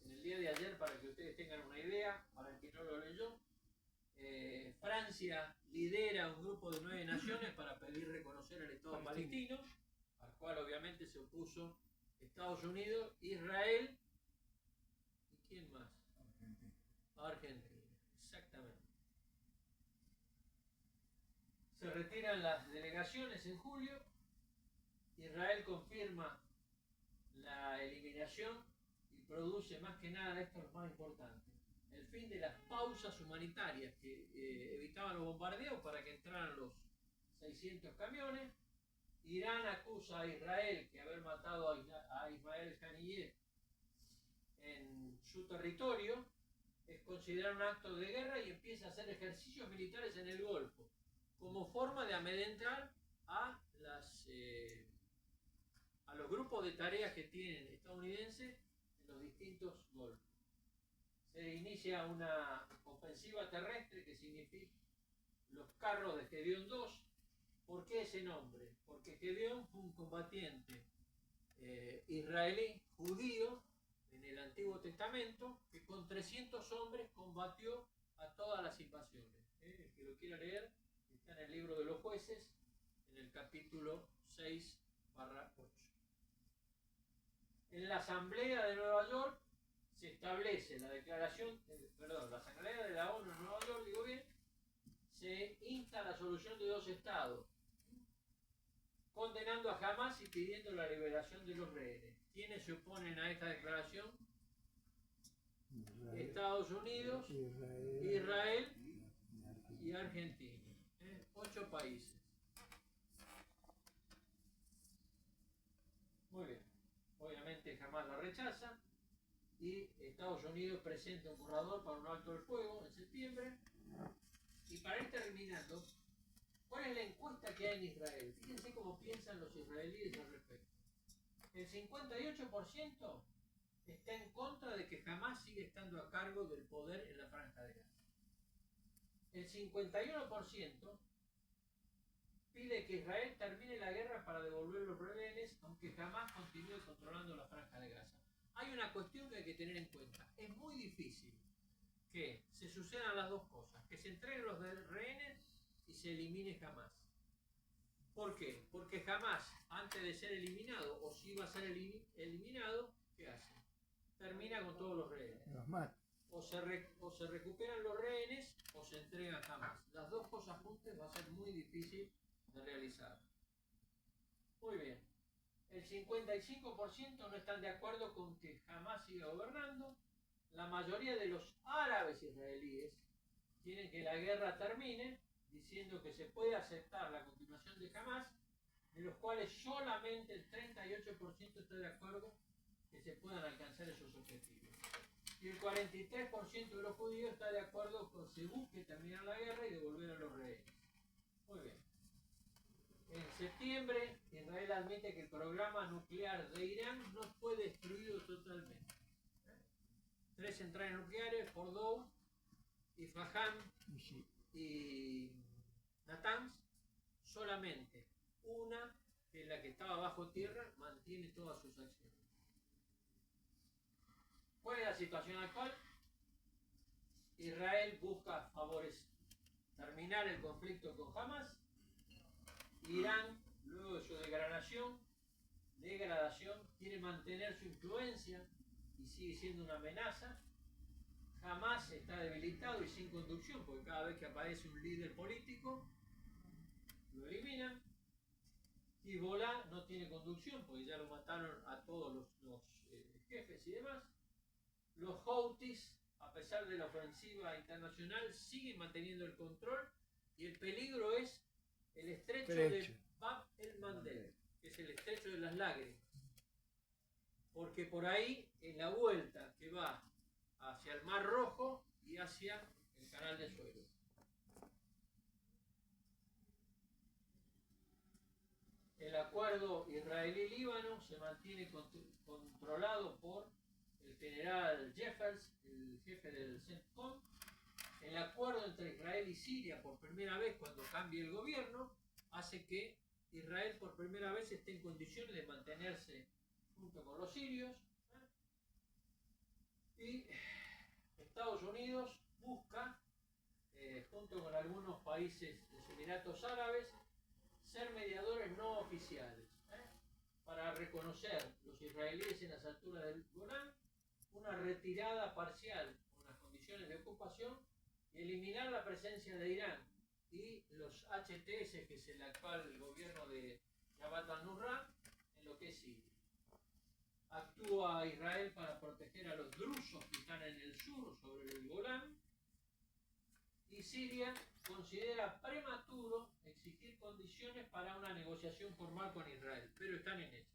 En el día de ayer, para que ustedes tengan una idea, para el que no lo leyó, Francia lidera un grupo de 9 naciones para pedir reconocer el Estado palestino, al cual obviamente se opuso Estados Unidos, Israel y ¿quién más? Argentina, exactamente. Se retiran las delegaciones en julio. Israel confirma la eliminación y produce más que nada, esto es lo más importante, el fin de las pausas humanitarias que evitaban los bombardeos para que entraran los 600 camiones. Irán acusa a Israel que haber matado a Ismael Haniyeh en su territorio es considerado un acto de guerra y empieza a hacer ejercicios militares en el Golfo como forma de amedrentar a los grupos de tareas que tienen estadounidenses en los distintos golfos. Se inicia una ofensiva terrestre que significa los carros de Gedeón II. ¿Por qué ese nombre? Porque Gedeón fue un combatiente israelí, judío, en el Antiguo Testamento, que con 300 hombres combatió a todas las invasiones. El que lo quiera leer, está en el libro de los jueces, en el capítulo 6/8. En la Asamblea de Nueva York se establece la declaración, la Asamblea de la ONU en Nueva York, digo bien, se insta la solución de 2 estados, condenando a Hamas y pidiendo la liberación de los rehenes. ¿Quiénes se oponen a esta declaración? Israel, Estados Unidos, Israel y Argentina. 8 países. Muy bien. Obviamente Hamas la rechaza y Estados Unidos presenta un borrador para un alto el fuego en septiembre. Y para ir terminando, ¿cuál es la encuesta que hay en Israel? Fíjense cómo piensan los israelíes al respecto. El 58% está en contra de que Hamas siga estando a cargo del poder en la Franja de Gaza. el 51% pide que Israel termine la guerra para devolver los rehenes, aunque jamás continúe controlando la franja de Gaza. Hay una cuestión que hay que tener en cuenta. Es muy difícil que se sucedan las dos cosas, que se entreguen los rehenes y se elimine Hamás. ¿Por qué? Porque Hamás, antes de ser eliminado, o si iba a ser eliminado, ¿qué hace? Termina con todos los rehenes. Los mata. O se recuperan los rehenes o se entregan Hamás. Las dos cosas juntas va a ser muy difícil de realizar. Muy bien. El 55% no están de acuerdo con que Hamás siga gobernando. La mayoría de los árabes israelíes quieren que la guerra termine, diciendo que se puede aceptar la continuación de Hamás, de los cuales solamente el 38% está de acuerdo que se puedan alcanzar esos objetivos. Y el 43% de los judíos está de acuerdo con que se busque terminar la guerra y devolver a los rehenes. Muy bien. En septiembre, Israel admite que el programa nuclear de Irán no fue destruido totalmente. 3 centrales nucleares, Fordow, Isfahan y Natanz, solamente una, que es la que estaba bajo tierra, mantiene todas sus acciones. ¿Cuál es la situación actual? Israel busca terminar el conflicto con Hamás. Irán, luego de su degradación, quiere mantener su influencia y sigue siendo una amenaza. Hamás está debilitado y sin conducción, porque cada vez que aparece un líder político, lo eliminan. Hezbollah no tiene conducción, porque ya lo mataron a todos los jefes y demás. Los Houthis, a pesar de la ofensiva internacional, siguen manteniendo el control y el peligro es el estrecho de Bab el-Mandeb, que es el estrecho de las lágrimas. Porque por ahí, en la vuelta que va hacia el Mar Rojo y hacia el Canal de Suez. El acuerdo israelí-líbano se mantiene controlado por el general Jeffers, el jefe del CENTCOM. El acuerdo entre Israel y Siria, por primera vez cuando cambie el gobierno, hace que Israel por primera vez esté en condiciones de mantenerse junto con los sirios. Y Estados Unidos busca, junto con algunos países de los Emiratos Árabes, ser mediadores no oficiales, para reconocer los israelíes en las alturas del Golán, una retirada parcial con las condiciones de ocupación y eliminar la presencia de Irán y los HTS, que es el actual gobierno de Jabhat al-Nusra, en lo que es Siria. Actúa Israel para proteger a los drusos que están en el sur, sobre el Golán, y Siria considera prematuro exigir condiciones para una negociación formal con Israel, pero están en ello.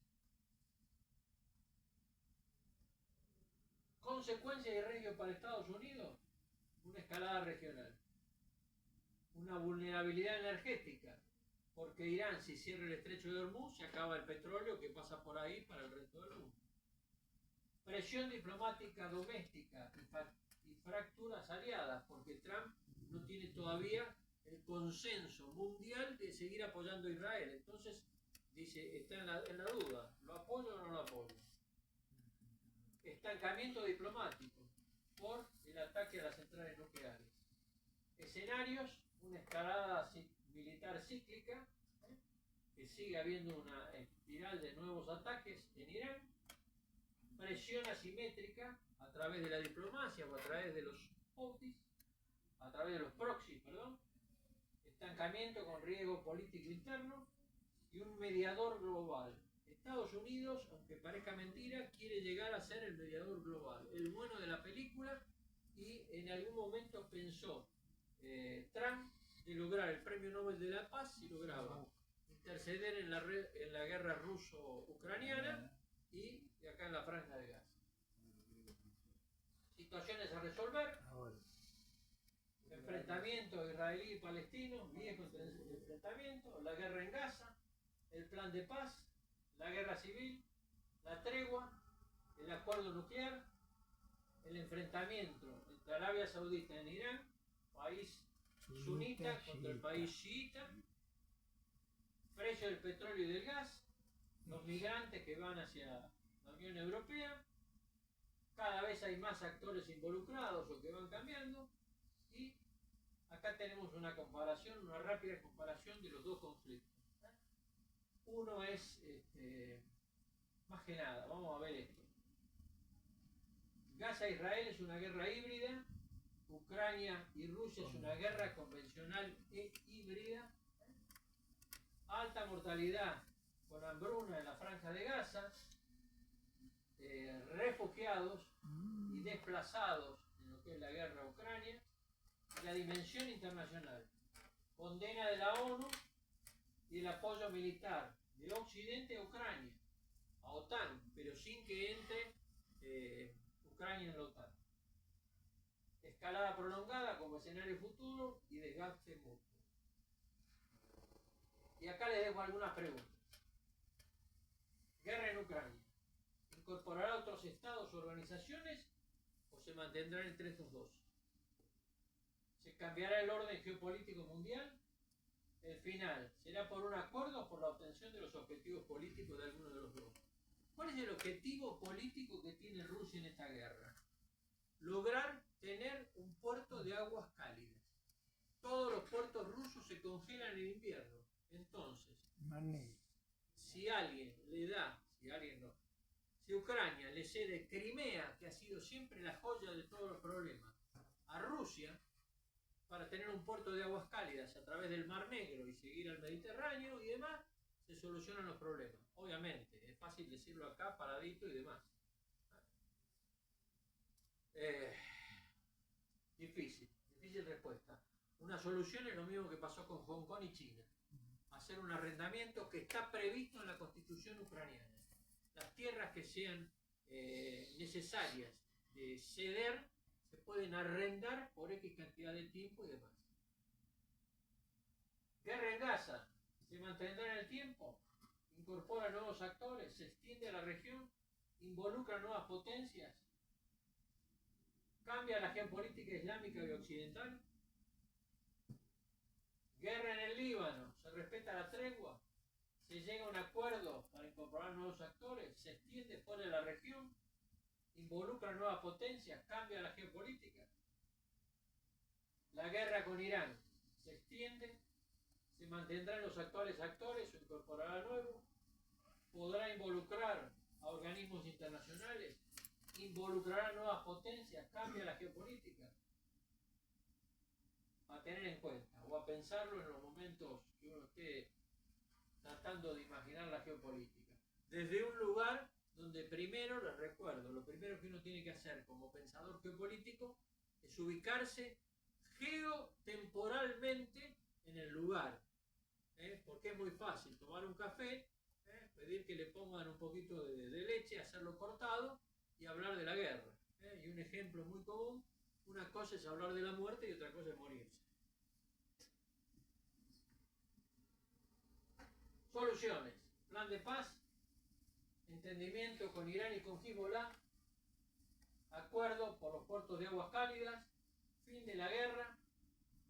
¿Consecuencia de riesgo para Estados Unidos? Una escalada regional. Una vulnerabilidad energética, porque Irán, si cierra el estrecho de Hormuz, se acaba el petróleo que pasa por ahí para el resto del mundo. Presión diplomática doméstica y fracturas aliadas, porque Trump no tiene todavía el consenso mundial de seguir apoyando a Israel. Entonces, dice, está en la duda, ¿lo apoyo o no lo apoyo? Estancamiento diplomático por el ataque a las centrales nucleares. Escenarios, una escalada militar cíclica, que sigue habiendo una espiral de nuevos ataques en Irán, presión asimétrica a través de la diplomacia o a través de los Houthis, a través de los proxies, estancamiento con riesgo político interno y un mediador global. Estados Unidos, aunque parezca mentira, quiere llegar a ser el mediador global, el bueno de la película, y en algún momento pensó Trump de lograr el Premio Nobel de la Paz si lograba interceder en la guerra ruso-ucraniana y acá en la Franja de Gaza. Situaciones a resolver. Enfrentamiento israelí y palestino, viejo enfrentamiento, la guerra en Gaza, el plan de paz, la guerra civil, la tregua, el acuerdo nuclear, el enfrentamiento entre Arabia Saudita y Irán, país sunita contra el país chiita, precio del petróleo y del gas, los migrantes que van hacia la Unión Europea, cada vez hay más actores involucrados o que van cambiando, y acá tenemos una comparación, una rápida comparación de los dos conflictos. Uno es, más que nada, vamos a ver esto. Gaza-Israel es una guerra híbrida, Ucrania y Rusia es una guerra convencional e híbrida, alta mortalidad con hambruna en la franja de Gaza, refugiados y desplazados en lo que es la guerra a Ucrania, y la dimensión internacional, condena de la ONU y el apoyo militar de Occidente a Ucrania, a OTAN, pero sin que entre Ucrania en la OTAN. Escalada prolongada como escenario futuro y desgaste mutuo. Y acá les dejo algunas preguntas. Guerra en Ucrania. ¿Incorporará otros estados o organizaciones o se mantendrá entre estos dos? ¿Se cambiará el orden geopolítico mundial? El final, ¿será por un acuerdo o por la obtención de los objetivos políticos de alguno de los dos? ¿Cuál es el objetivo político que tiene Rusia en esta guerra? Lograr tener un puerto de aguas cálidas. Todos los puertos rusos se congelan en invierno. Entonces, si alguien le da, si Ucrania le cede Crimea, que ha sido siempre la joya de todos los problemas, a Rusia, para tener un puerto de aguas cálidas a través del Mar Negro y seguir al Mediterráneo y demás, se solucionan los problemas. Obviamente, es fácil decirlo acá, paradito y demás. Difícil respuesta. Una solución es lo mismo que pasó con Hong Kong y China. Hacer un arrendamiento que está previsto en la constitución ucraniana. Las tierras que sean necesarias de ceder se pueden arrendar por X cantidad de tiempo y demás. Guerra en Gaza, ¿se mantendrá en el tiempo? ¿Incorpora nuevos actores? ¿Se extiende a la región? ¿Involucra nuevas potencias? ¿Cambia la geopolítica islámica y occidental? Guerra en el Líbano, ¿se respeta la tregua? ¿Se llega a un acuerdo para incorporar nuevos actores? ¿Se extiende fuera de la región? ¿Involucra nuevas potencias? ¿Cambia la geopolítica? La guerra con Irán, ¿se extiende? ¿Se mantendrán los actuales actores o incorporará nuevos? ¿Podrá involucrar a organismos internacionales? ¿Involucrará nuevas potencias? ¿Cambia la geopolítica? A tener en cuenta o a pensarlo en los momentos que uno esté tratando de imaginar la geopolítica. Desde un lugar donde primero, les recuerdo, lo primero que uno tiene que hacer como pensador geopolítico es ubicarse geotemporalmente en el lugar. Porque es muy fácil tomar un café, pedir que le pongan un poquito de leche, hacerlo cortado y hablar de la guerra. Y un ejemplo muy común, una cosa es hablar de la muerte y otra cosa es morirse. Soluciones. Plan de paz, entendimiento con Irán y con Hezbollah, acuerdo por los puertos de aguas cálidas, fin de la guerra,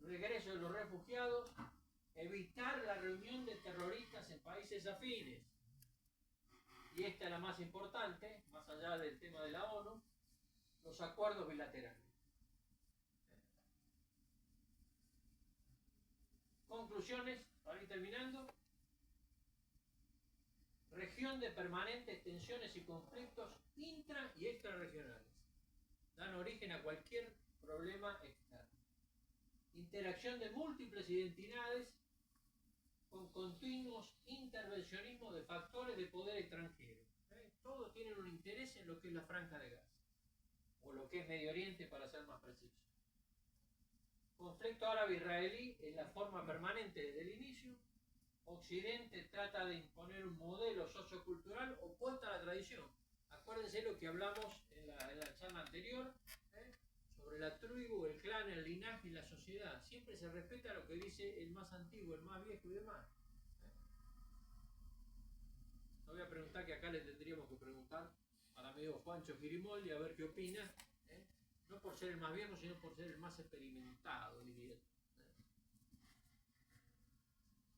regreso de los refugiados, evitar la reunión de terroristas en países afines. Y esta es la más importante, más allá del tema de la ONU, los acuerdos bilaterales. Conclusiones, para ir terminando. Región de permanentes tensiones y conflictos intra y extrarregionales. Dan origen a cualquier problema externo. Interacción de múltiples identidades con continuos intervencionismos de factores de poder extranjero. Todos tienen un interés en lo que es la Franja de Gaza, o lo que es Medio Oriente para ser más preciso. Conflicto árabe-israelí es la forma permanente desde el inicio. Occidente trata de imponer un modelo sociocultural opuesto a la tradición. Acuérdense lo que hablamos en la charla anterior, sobre la tribu, el clan, el linaje y la sociedad. Siempre se respeta lo que dice el más antiguo, el más viejo y demás. No voy a preguntar, que acá le tendríamos que preguntar al amigo Juancho Girimoldi a ver qué opina. No por ser el más viejo, sino por ser el más experimentado, diría.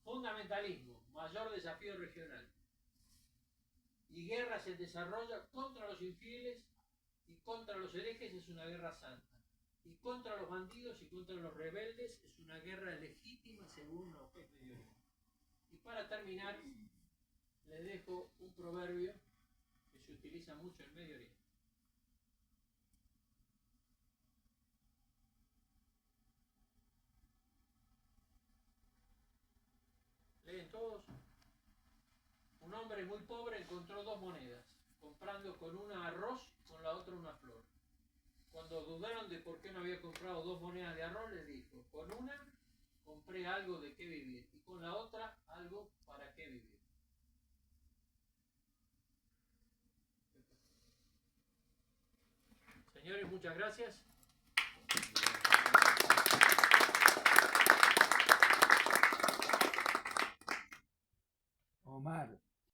Fundamentalismo, mayor desafío regional. Y guerra se desarrolla contra los infieles y contra los herejes, es una guerra santa. Y contra los bandidos y contra los rebeldes es una guerra legítima según la OPEP Medio Oriente. Y para terminar, les dejo un proverbio que se utiliza mucho en Medio Oriente. ¿Leen todos? Un hombre muy pobre encontró 2 monedas, comprando con una arroz y con la otra una flor. Cuando dudaron de por qué no había comprado 2 monedas de arroz, les dijo, con una compré algo de qué vivir y con la otra algo para qué vivir. Señores, muchas gracias.